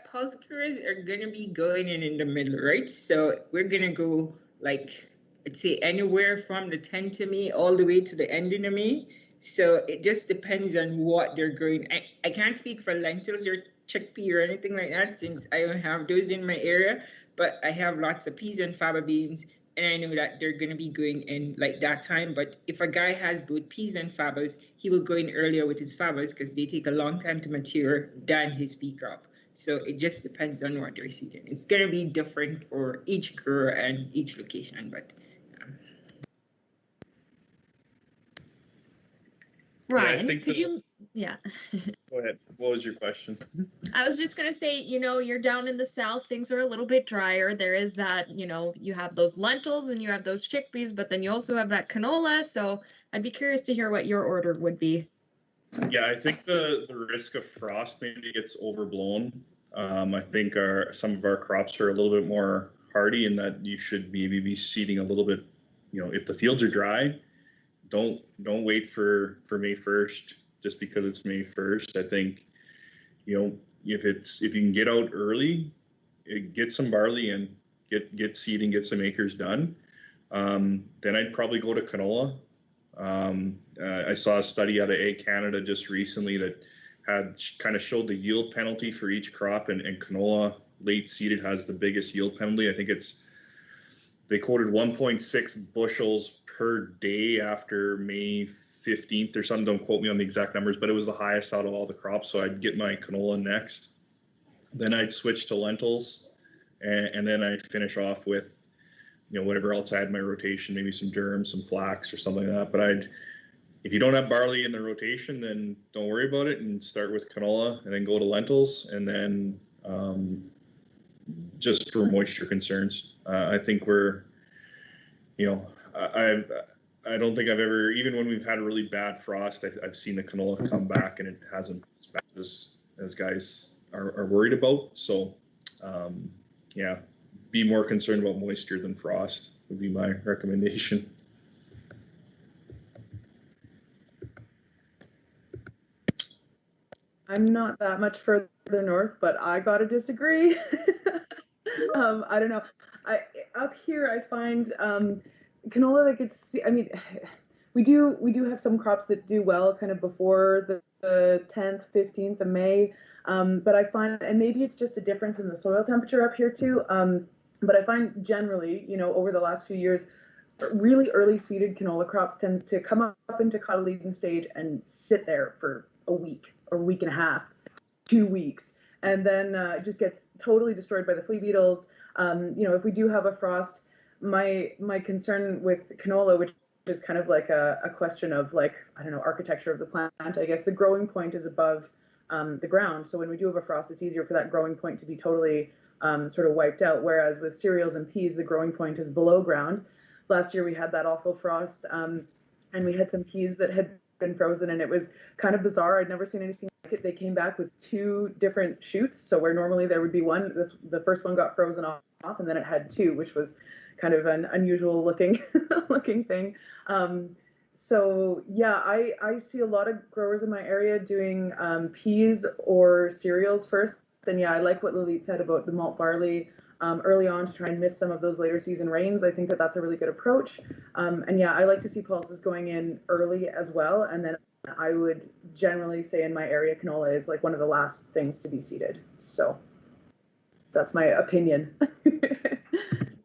pulse growers are going to be going in the middle, right? So we're going to go like, I'd say anywhere from the 10 to May all the way to the end of May. So it just depends on what they're growing. I can't speak for lentils or chickpea or anything like that since I don't have those in my area, but I have lots of peas and faba beans, and I know that they're going to be going in like that time. But if a guy has both peas and fabas, he will go in earlier with his fabas because they take a long time to mature than his pea crop. So it just depends on what they're seeding. It's going to be different for each grower and each location, but Ryan, could you? Yeah. Go ahead. What was your question? I was just going to say, you're down in the South, things are a little bit drier. There is that, you have those lentils and you have those chickpeas, but then you also have that canola. So I'd be curious to hear what your order would be. Yeah, I think the risk of frost maybe gets overblown. I think some of our crops are a little bit more hardy in that you should maybe be seeding a little bit, if the fields are dry, don't wait for May 1st just because it's May 1st. I think, if you can get out early, get some barley and get seeding, get some acres done. Then I'd probably go to canola. I saw a study out of Ag Canada just recently that had kind of showed the yield penalty for each crop, and canola late seeded has the biggest yield penalty. I think they quoted 1.6 bushels per day after May 15th or something. Don't quote me on the exact numbers, but it was the highest out of all the crops. So I'd get my canola next. Then I'd switch to lentils, and then I'd finish off with, whatever else I had in my rotation, maybe some durum, some flax or something like that. But if you don't have barley in the rotation, then don't worry about it and start with canola and then go to lentils, and then just for moisture concerns. I think we're, I don't think I've ever, even when we've had a really bad frost, I've seen the canola come back and it hasn't been as bad as guys are worried about. So, yeah, be more concerned about moisture than frost would be my recommendation. I'm not that much further north, but I gotta disagree. I don't know. Up here I find canola, like we do have some crops that do well kind of before the 10th, 15th of May. But I find, and maybe it's just a difference in the soil temperature up here too. But I find generally, over the last few years, really early seeded canola crops tends to come up into cotyledon stage and sit there for a week or a week and a half, 2 weeks, and then it just gets totally destroyed by the flea beetles. If we do have a frost, my concern with canola, which is kind of like a question of, like, I don't know, architecture of the plant, I guess the growing point is above the ground. So when we do have a frost, it's easier for that growing point to be totally sort of wiped out. Whereas with cereals and peas, the growing point is below ground. Last year we had that awful frost, and we had some peas that had been frozen, and it was kind of bizarre. I'd never seen anything like it. They came back with 2 different shoots. So where normally there would be one, the first one got frozen off, and then it had 2, which was kind of an unusual looking thing. So yeah, I see a lot of growers in my area doing peas or cereals first. And yeah, I like what Lalit said about the malt barley early on to try and miss some of those later season rains. I think that that's a really good approach. And yeah, I like to see pulses going in early as well. And then I would generally say in my area, canola is like one of the last things to be seeded. So that's my opinion.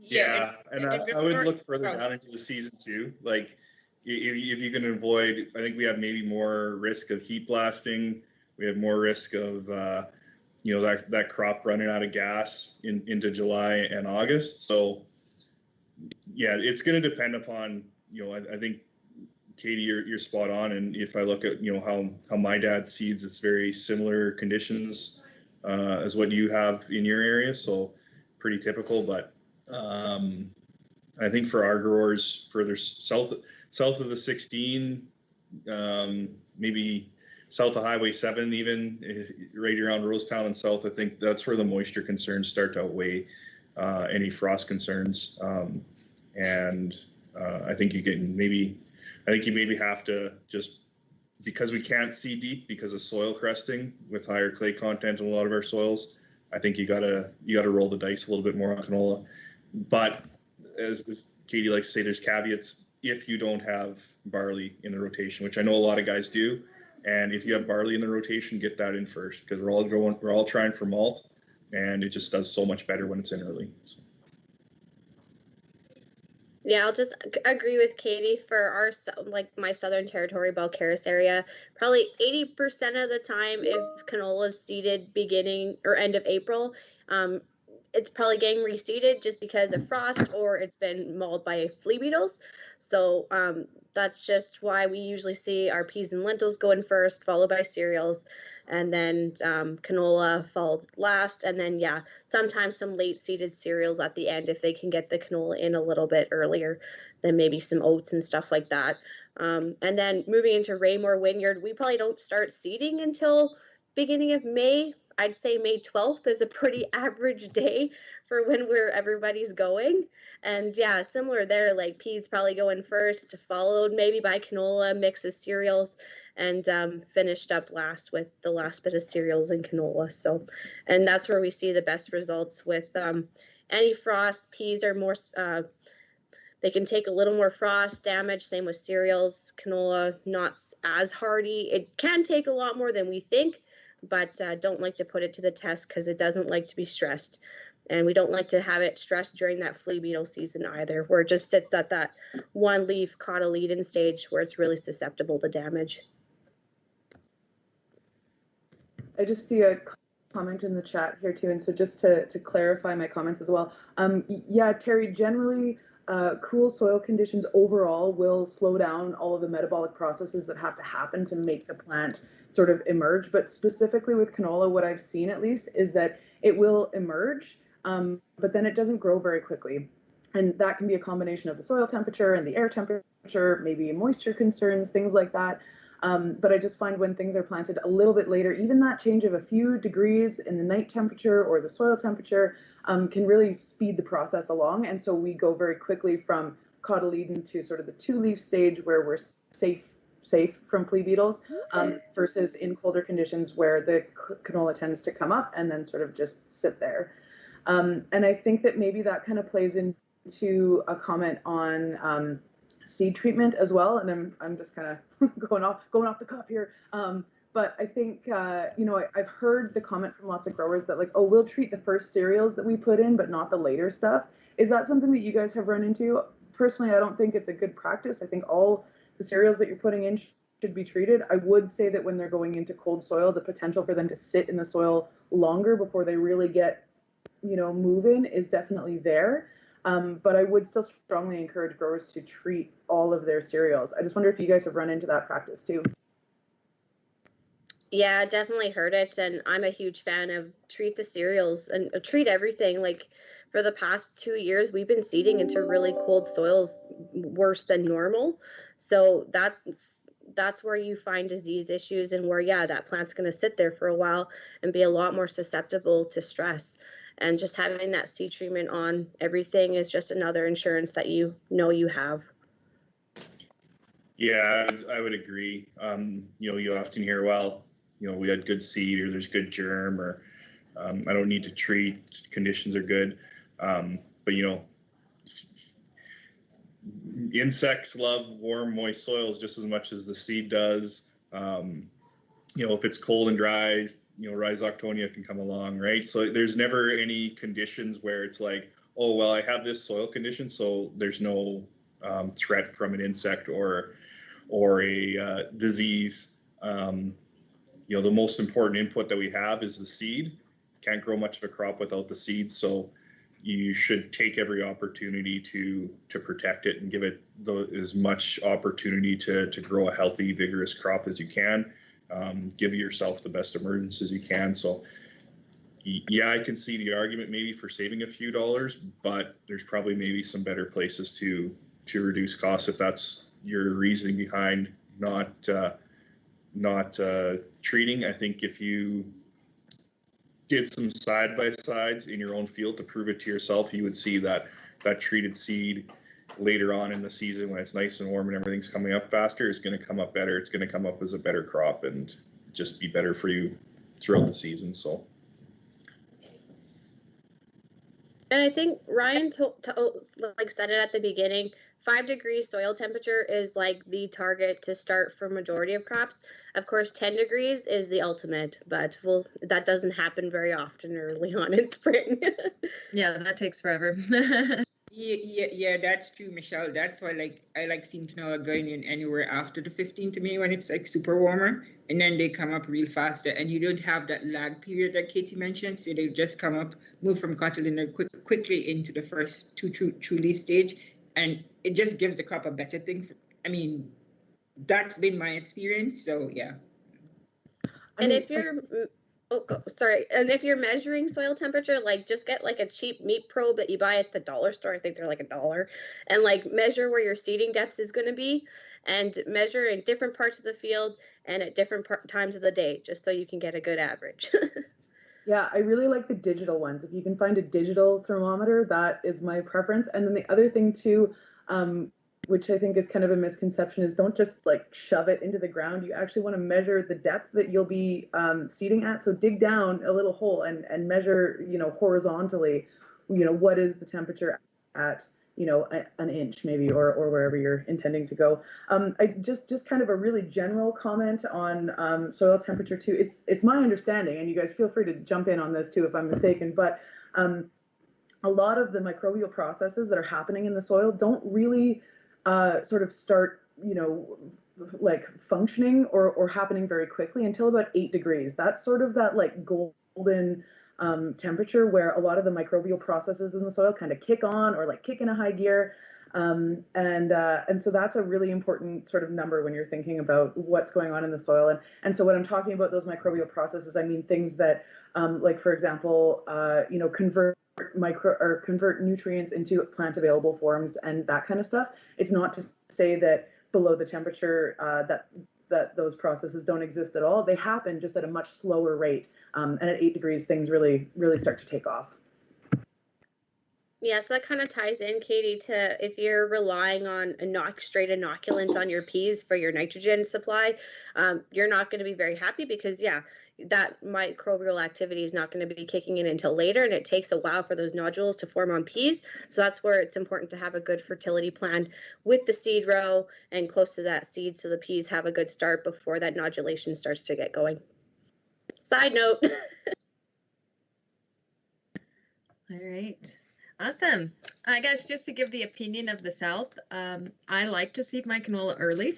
Yeah, and I would look further down into the season too. Like, if you can avoid, I think we have maybe more risk of heat blasting. We have more risk of that crop running out of gas into July and August. So yeah, it's going to depend upon, I think, Katie, you're spot on. And if I look at how my dad seeds, it's very similar conditions as what you have in your area. So pretty typical, but I think for our growers further south of the 16, maybe south of Highway 7, even right around Rosetown and south, I think that's where the moisture concerns start to outweigh any frost concerns. And I think you maybe have to, just because we can't see deep because of soil cresting with higher clay content in a lot of our soils, I think you gotta roll the dice a little bit more on canola. But as Katie likes to say, there's caveats if you don't have barley in the rotation, which I know a lot of guys do. And if you have barley in the rotation, get that in first, because we're all trying for malt, and it just does so much better when it's in early. So. Yeah, I'll just agree with Katie. For my Southern Territory, Balcarres area, probably 80% of the time, if canola is seeded beginning or end of April, it's probably getting reseeded just because of frost, or it's been mauled by flea beetles. So that's just why we usually see our peas and lentils going first, followed by cereals, and then canola followed last. And then, yeah, sometimes some late seeded cereals at the end if they can get the canola in a little bit earlier, than maybe some oats and stuff like that. And then moving into Raymore Vineyard, we probably don't start seeding until beginning of May. I'd say May 12th is a pretty average day for when everybody's going. And yeah, similar there, like peas probably going first, followed maybe by canola, mix of cereals, and finished up last with the last bit of cereals and canola. So, and that's where we see the best results with any frost. Peas are more, they can take a little more frost damage, same with cereals. Canola, not as hardy. It can take a lot more than we think, but don't like to put it to the test because it doesn't like to be stressed. And we don't like to have it stressed during that flea beetle season either, where it just sits at that one leaf cotyledon stage where it's really susceptible to damage. I just see a comment in the chat here too, and so just to clarify my comments as well. Yeah, Terry, generally, cool soil conditions overall will slow down all of the metabolic processes that have to happen to make the plant sort of emerge. But specifically with canola, what I've seen at least is that it will emerge, but then it doesn't grow very quickly. And that can be a combination of the soil temperature and the air temperature, maybe moisture concerns, things like that. But I just find when things are planted a little bit later, even that change of a few degrees in the night temperature or the soil temperature can really speed the process along. And so we go very quickly from cotyledon to sort of the 2-leaf stage where we're safe from flea beetles, versus in colder conditions where the canola tends to come up and then sort of just sit there. And I think that maybe that kind of plays into a comment on seed treatment as well, and I'm just kind of going off the cuff here. But I think I've heard the comment from lots of growers that like, oh, we'll treat the first cereals that we put in, but not the later stuff. Is that something that you guys have run into? Personally, I don't think it's a good practice. I think all the cereals that you're putting in should be treated. I would say that when they're going into cold soil, the potential for them to sit in the soil longer before they really get, moving is definitely there. But I would still strongly encourage growers to treat all of their cereals. I just wonder if you guys have run into that practice too. Yeah, definitely heard it. And I'm a huge fan of treat the cereals and treat everything. Like for the past 2 years, we've been seeding into really cold soils worse than normal. So that's where you find disease issues and where, yeah, that plant's going to sit there for a while and be a lot more susceptible to stress. And just having that seed treatment on everything is just another insurance that you have. Yeah, I would agree. You often hear, well, we had good seed or there's good germ or I don't need to treat, conditions are good. But insects love warm, moist soils just as much as the seed does. If it's cold and dry, Rhizoctonia can come along, right? So there's never any conditions where it's like, oh, well, I have this soil condition, so there's no threat from an insect or a disease. The most important input that we have is the seed. Can't grow much of a crop without the seed, so you should take every opportunity to protect it and give it as much opportunity to grow a healthy, vigorous crop as you can. Give yourself the best emergence as you can. So yeah, I can see the argument maybe for saving a few dollars, but there's probably maybe some better places to reduce costs if that's your reasoning behind not treating. I think if you did some side-by-sides in your own field to prove it to yourself, you would see that treated seed later on in the season when it's nice and warm and everything's coming up faster is going to come up better. It's going to come up as a better crop and just be better for you throughout the season. So. And I think Ryan said it at the beginning, 5 degrees soil temperature is like the target to start for majority of crops. Of course, 10 degrees is the ultimate, but that doesn't happen very often early on in spring. Yeah, that takes forever. Yeah, that's true, Michelle. That's why I like seeing canola going in anywhere after the 15th of May when it's like super warmer, and then they come up real faster, and you don't have that lag period that Katie mentioned. So they just come up, move from cotyledon quickly into the first true leaf stage, and it just gives the crop a better thing. That's been my experience. So yeah. And if you're and if you're measuring soil temperature, just get a cheap meat probe that you buy at the dollar store. I think they're like $1, and measure where your seeding depth is going to be, and measure in different parts of the field and at different times of the day, just so you can get a good average. Yeah, I really like the digital ones. If you can find a digital thermometer, that is my preference. And then the other thing too, which I think is kind of a misconception, is don't just shove it into the ground. You actually want to measure the depth that you'll be seeding at. So dig down a little hole and measure, horizontally, what is the temperature at, an inch maybe, or wherever you're intending to go. I just kind of a really general comment on soil temperature too. It's my understanding, and you guys feel free to jump in on this too if I'm mistaken, but a lot of the microbial processes that are happening in the soil don't really sort of start, functioning or happening very quickly until about 8 degrees. That's sort of that golden golden temperature where a lot of the microbial processes in the soil kind of kick on or like kick in a high gear. And so that's a really important sort of number when you're thinking about what's going on in the soil. And so when I'm talking about those microbial processes, I mean things that, like for example, convert nutrients into plant available forms and that kind of stuff. It's not to say that below the temperature that those processes don't exist at all. They happen just at a much slower rate. And at 8 degrees, things really start to take off. Yeah, so that kind of ties in, Katie, to if you're relying on straight inoculants on your peas for your nitrogen supply, you're not going to be very happy because, yeah, that microbial activity is not going to be kicking in until later, and it takes a while for those nodules to form on peas. So that's where it's important to have a good fertility plan with the seed row and close to that seed so the peas have a good start before that nodulation starts to get going. Side note. All right. Awesome. I guess just to give the opinion of the South, I like to seed my canola early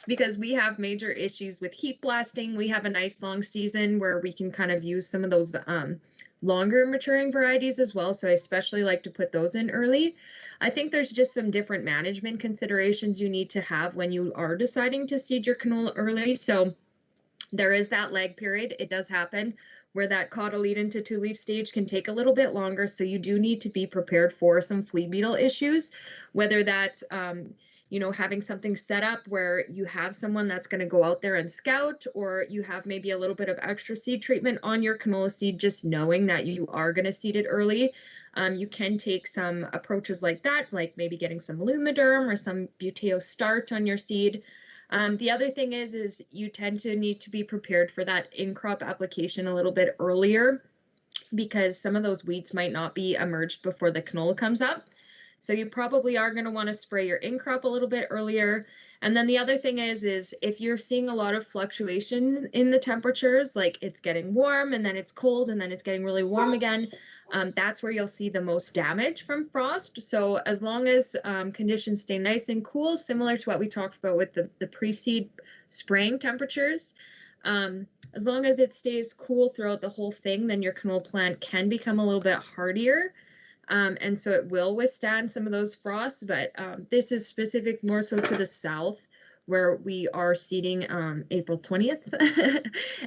because we have major issues with heat blasting. We have a nice long season where we can kind of use some of those longer maturing varieties as well. So I especially like to put those in early. I think there's just some different management considerations you need to have when you are deciding to seed your canola early. So there is that lag period. It does happen where that cotyledon to two-leaf stage can take a little bit longer. So you do need to be prepared for some flea beetle issues, whether that's, having something set up where you have someone that's going to go out there and scout, or you have maybe a little bit of extra seed treatment on your canola seed, just knowing that you are going to seed it early. You can take some approaches like that, like maybe getting some lumiderm or some buteo starch on your seed. The other thing is you tend to need to be prepared for that in-crop application a little bit earlier because some of those weeds might not be emerged before the canola comes up. So you probably are going to want to spray your in-crop a little bit earlier. And then the other thing is if you're seeing a lot of fluctuation in the temperatures, like it's getting warm and then it's cold and then it's getting really warm again, that's where you'll see the most damage from frost. So as long as conditions stay nice and cool, similar to what we talked about with the pre-seed spraying temperatures, as long as it stays cool throughout the whole thing, then your canola plant can become a little bit hardier. And so it will withstand some of those frosts, but this is specific more so to the South where we are seeding April 20th.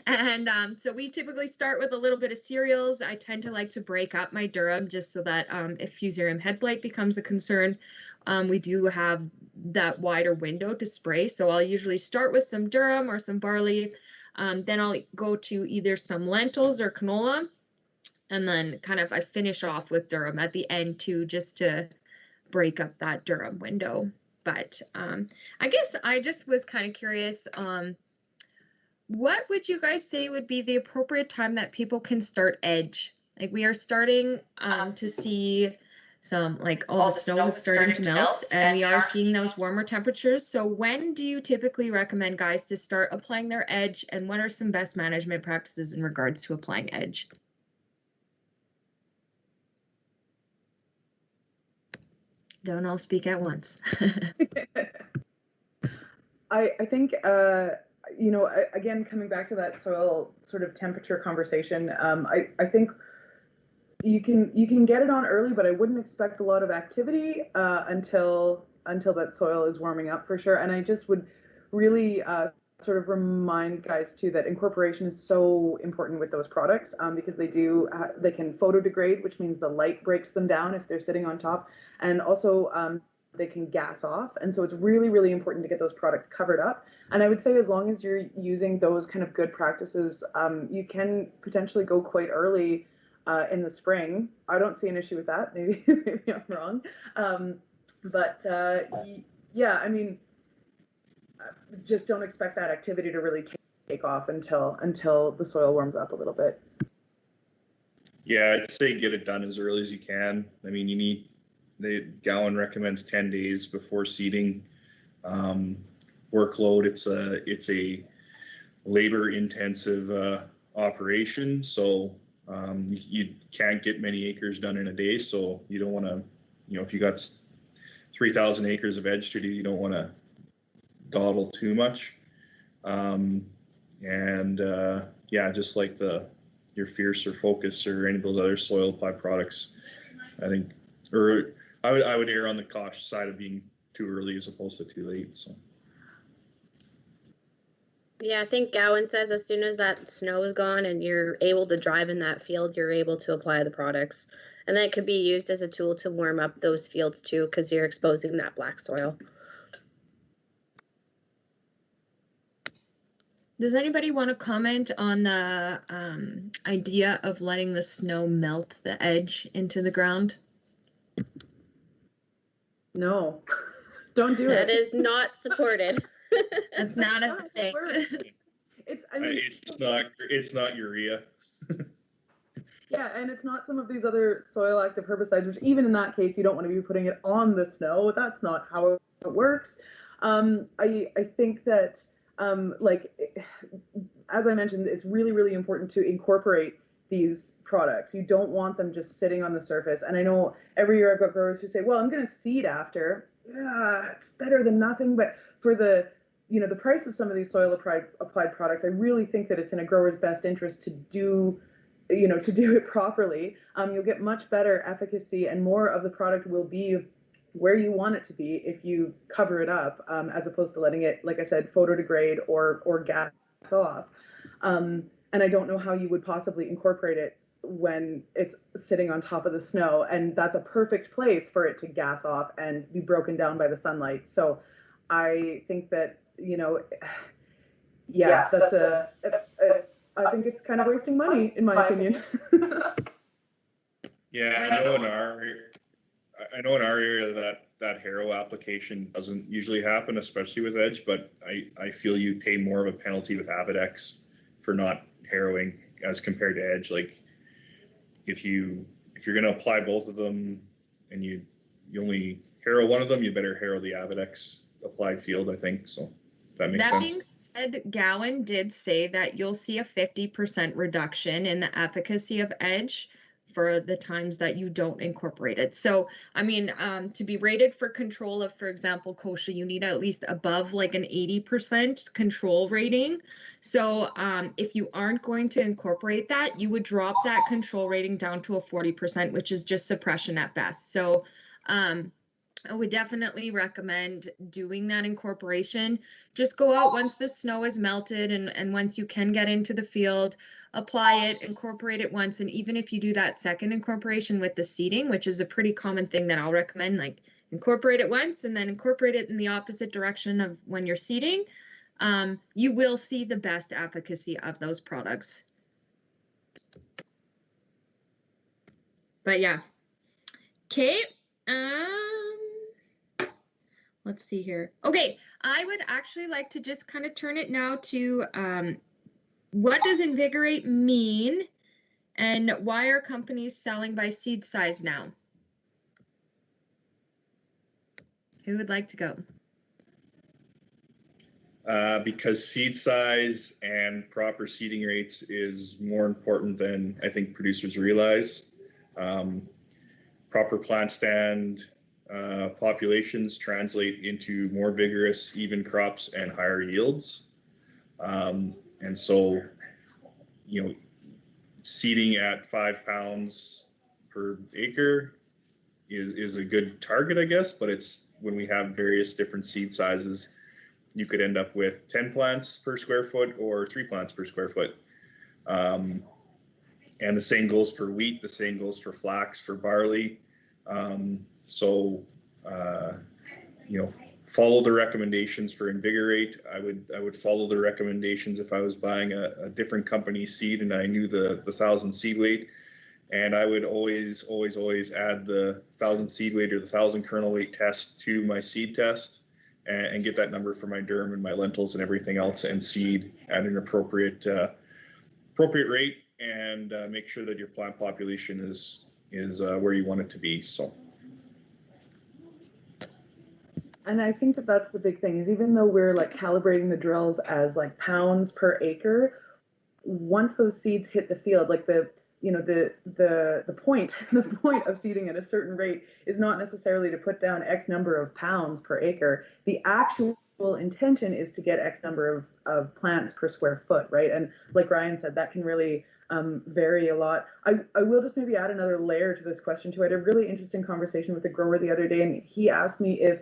And so we typically start with a little bit of cereals. I tend to like to break up my durum just so that if Fusarium head blight becomes a concern, we do have that wider window to spray. So I'll usually start with some durum or some barley. Then I'll go to either some lentils or canola. And then kind of I finish off with durum at the end too, just to break up that durum window. But I guess I just was kind of curious, what would you guys say would be the appropriate time that people can start edge? Like we are starting to see some, like all the snow is starting to melt and we are seeing those warmer temperatures. So when do you typically recommend guys to start applying their edge, and what are some best management practices in regards to applying edge? Don't all speak at once. I think, again, coming back to that soil sort of temperature conversation, I think you can get it on early, but I wouldn't expect a lot of activity until that soil is warming up for sure. And I just would really sort of remind guys too that incorporation is so important with those products because they can photodegrade, which means the light breaks them down if they're sitting on top, and also they can gas off. And so it's really, really important to get those products covered up. And I would say as long as you're using those kind of good practices, you can potentially go quite early in the spring. I don't see an issue with that. Maybe I'm wrong. Yeah, I mean, just don't expect that activity to really take off until the soil warms up a little bit. Yeah, I'd say get it done as early as you can. I mean, Gowan recommends 10 days before seeding. Workload, it's a labor intensive operation, so you can't get many acres done in a day. So you don't want to, if you got 3,000 acres of edge to do, you don't want to dawdle too much. Yeah, just like the your Fierce or Focus or any of those other soil applied products. I think, or I would err on the cautious side of being too early as opposed to too late. So. Yeah, I think Gowan says as soon as that snow is gone and you're able to drive in that field, you're able to apply the products. And that could be used as a tool to warm up those fields too, because you're exposing that black soil. Does anybody want to comment on the idea of letting the snow melt the edge into the ground? No, don't do That it. is not supported. That's not a thing. It's, I mean, It's not urea. yeah, and it's not some of these other soil active herbicides, which even in that case, you don't want to be putting it on the snow. That's not how it works. I think that, like, as I mentioned, it's really, really important to incorporate these products. You don't want them just sitting on the surface. And I know every year I've got growers who say, well, I'm going to seed after. Yeah, it's better than nothing. But for the, you know, the price of some of these soil applied products, I really think that it's in a grower's best interest to do, you know, to do it properly. You'll get much better efficacy and more of the product will be where you want it to be if you cover it up, as opposed to letting it, like I said, photodegrade or gas off. And I don't know how you would possibly incorporate it when it's sitting on top of the snow, and that's a perfect place for it to gas off and be broken down by the sunlight. So I think that, you know, yeah, I think it's kind of wasting money, in my opinion. Yeah, I know in our area that harrow application doesn't usually happen, especially with edge, but I feel you pay more of a penalty with Avidex for not harrowing as compared to edge. Like if you're going to apply both of them and you only harrow one of them, you better harrow the Avidex applied field, I think. So that makes sense. That being said, Gowan did say that you'll see a 50% reduction in the efficacy of edge for the times that you don't incorporate it. So, I mean, to be rated for control of, for example, kochia, you need at least above like an 80% control rating. So if you aren't going to incorporate that, you would drop that control rating down to a 40%, which is just suppression at best. So I would definitely recommend doing that incorporation. Just go out once the snow is melted and once you can get into the field, apply it, incorporate it once. And even if you do that second incorporation with the seeding, which is a pretty common thing that I'll recommend, like incorporate it once and then incorporate it in the opposite direction of when you're seeding, you will see the best efficacy of those products. But yeah. Okay. Let's see here. Okay, I would actually like to just kind of turn it now to what does invigorate mean and why are companies selling by seed size now? Who would like to go? Because seed size and proper seeding rates is more important than I think producers realize. Proper plant stand populations translate into more vigorous, even crops and higher yields. And so, you know, seeding at 5 pounds per acre is a good target, I guess, but it's when we have various different seed sizes, you could end up with 10 plants per square foot or 3 plants per square foot. And the same goes for wheat, the same goes for flax, for barley. So, you know, follow the recommendations for Invigorate. I would follow the recommendations if I was buying a different company's seed and I knew the 1,000 seed weight. And I would always add the 1,000 seed weight or the 1,000 kernel weight test to my seed test and get that number for my durum and my lentils and everything else and seed at an appropriate rate and make sure that your plant population is where you want it to be. So. And I think that that's the big thing is even though we're like calibrating the drills as like pounds per acre, once those seeds hit the field, like the point of seeding at a certain rate is not necessarily to put down X number of pounds per acre. The actual intention is to get X number of plants per square foot, right? And like Ryan said, that can really vary a lot. I will just maybe add another layer to this question too. I had a really interesting conversation with a grower the other day, and he asked me if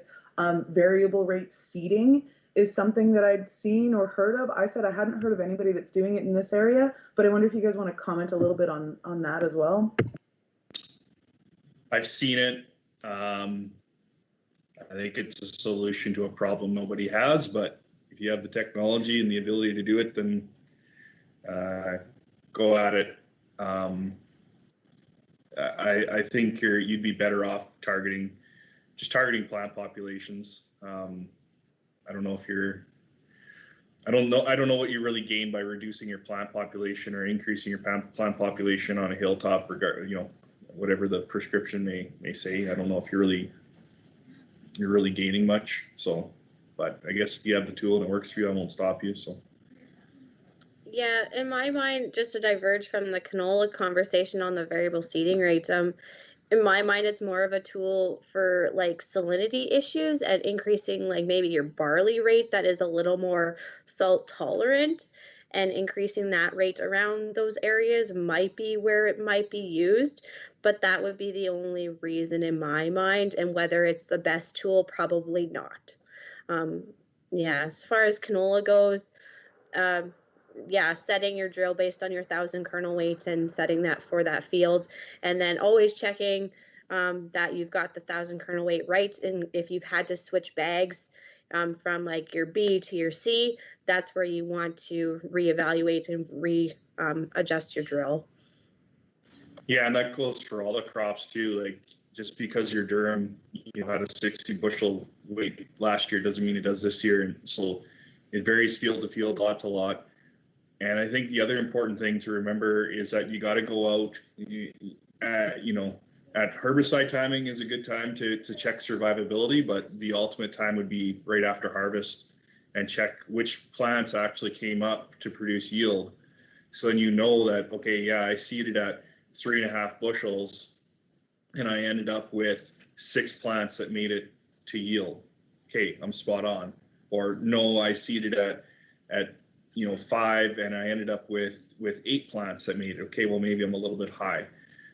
variable rate seeding is something that I'd seen or heard of. I said I hadn't heard of anybody that's doing it in this area, but I wonder if you guys want to comment a little bit on that as well. I've seen it. I think it's a solution to a problem nobody has, but if you have the technology and the ability to do it, then go at it. I think you'd be better off targeting plant populations. I don't know if I don't know what you really gain by reducing your plant population or increasing your plant population on a hilltop, whatever the prescription may say. I don't know if you're really gaining much. So, but I guess if you have the tool and it works for you, I won't stop you. So. Yeah, in my mind, just to diverge from the canola conversation on the variable seeding rates, in my mind, it's more of a tool for like salinity issues and increasing like maybe your barley rate that is a little more salt tolerant, and increasing that rate around those areas might be where it might be used. But that would be the only reason in my mind, and whether it's the best tool, probably not. Yeah, as far as canola goes, yeah, setting your drill based on your 1,000 kernel weights and setting that for that field, and then always checking that you've got the 1,000 kernel weight right. And if you've had to switch bags from like your B to your C, that's where you want to reevaluate and adjust your drill. Yeah, and that goes for all the crops too. Like, just because your durum had a 60 bushel weight last year doesn't mean it does this year, and so it varies field to field, lot to lot. And I think the other important thing to remember is that you got to go out, at herbicide timing is a good time to check survivability, but the ultimate time would be right after harvest, and check which plants actually came up to produce yield. So then you know that, okay, yeah, I seeded at 3.5 bushels and I ended up with 6 plants that made it to yield. Okay, I'm spot on. Or no, I seeded at 5 and I ended up with 8 plants that made it. Okay, well, maybe I'm a little bit high.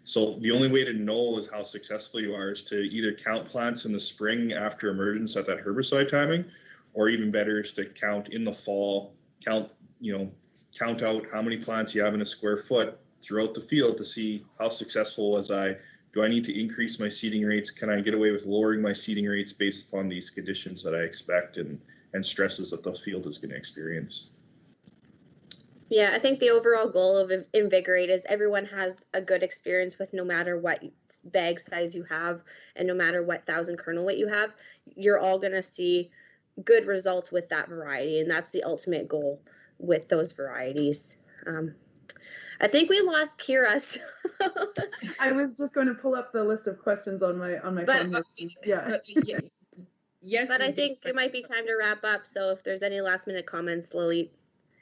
So the only way to know is how successful you are is to either count plants in the spring after emergence at that herbicide timing, or even better is to count in the fall, count out how many plants you have in a square foot throughout the field to see how successful was I. Do I need to increase my seeding rates? Can I get away with lowering my seeding rates based upon these conditions that I expect and stresses that the field is going to experience? Yeah, I think the overall goal of Invigorate is everyone has a good experience with, no matter what bag size you have and no matter what 1,000 kernel weight you have, you're all going to see good results with that variety. And that's the ultimate goal with those varieties. I think we lost Kira. So I was just going to pull up the list of questions on my phone. Yeah. Yes. But I think it might be time to wrap up. So if there's any last minute comments, Lily.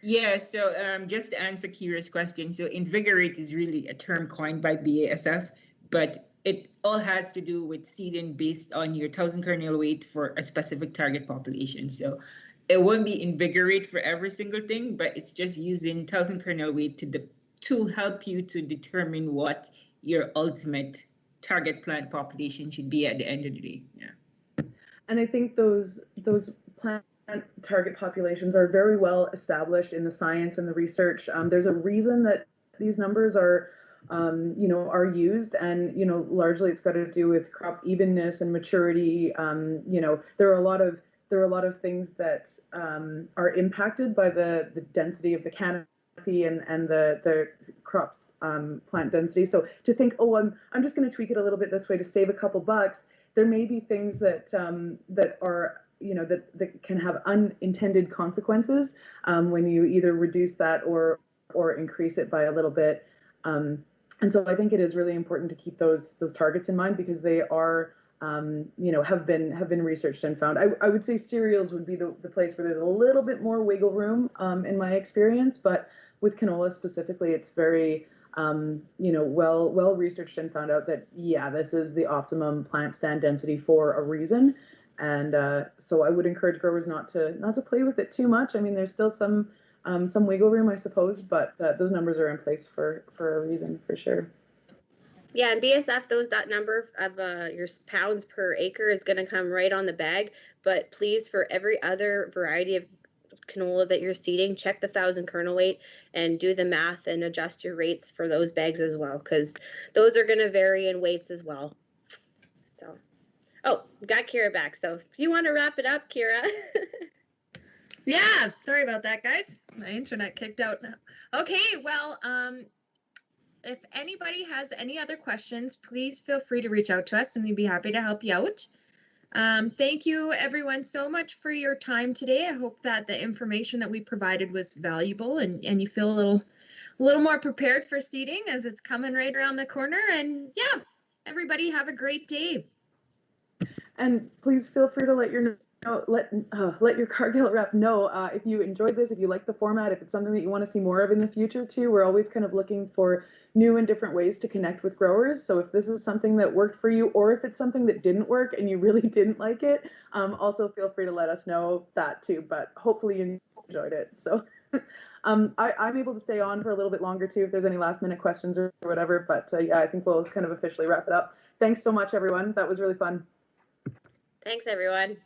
Yeah, so just to answer Kira's question, so Invigorate is really a term coined by BASF, but it all has to do with seeding based on your 1,000 kernel weight for a specific target population. So it won't be Invigorate for every single thing, but it's just using 1,000 kernel weight to help you to determine what your ultimate target plant population should be at the end of the day. Yeah. And I think those plant target populations are very well established in the science and the research. There's a reason that these numbers are used, and largely it's got to do with crop evenness and maturity. There are a lot of things that are impacted by the density of the canopy and the crops plant density. So to think, oh, I'm just going to tweak it a little bit this way to save a couple bucks. There may be things that are that can have unintended consequences when you either reduce that or increase it by a little bit. And so I think it is really important to keep those targets in mind, because they are have been researched and found. I would say cereals would be the place where there's a little bit more wiggle room in my experience, but with canola specifically, it's very well researched and found out that this is the optimum plant stand density for a reason. And so I would encourage growers not to play with it too much. I mean, there's still some some wiggle room, I suppose, but those numbers are in place for a reason, for sure. Yeah, and BSF, that number of your pounds per acre is going to come right on the bag. But please, for every other variety of canola that you're seeding, check the 1,000 kernel weight and do the math and adjust your rates for those bags as well, because those are going to vary in weights as well. So, oh, got Kira back. So if you want to wrap it up, Kira. Yeah, sorry about that, guys. My internet kicked out. Okay, well, if anybody has any other questions, please feel free to reach out to us and we'd be happy to help you out. Thank you everyone so much for your time today. I hope that the information that we provided was valuable and you feel a little more prepared for seeding as it's coming right around the corner. And yeah, everybody have a great day. And please feel free to let your Cargill rep know if you enjoyed this, if you like the format, if it's something that you want to see more of in the future too. We're always kind of looking for new and different ways to connect with growers. So if this is something that worked for you, or if it's something that didn't work and you really didn't like it, also feel free to let us know that too. But hopefully you enjoyed it. So I'm able to stay on for a little bit longer too if there's any last minute questions or whatever. But yeah, I think we'll kind of officially wrap it up. Thanks so much, everyone. That was really fun. Thanks, everyone.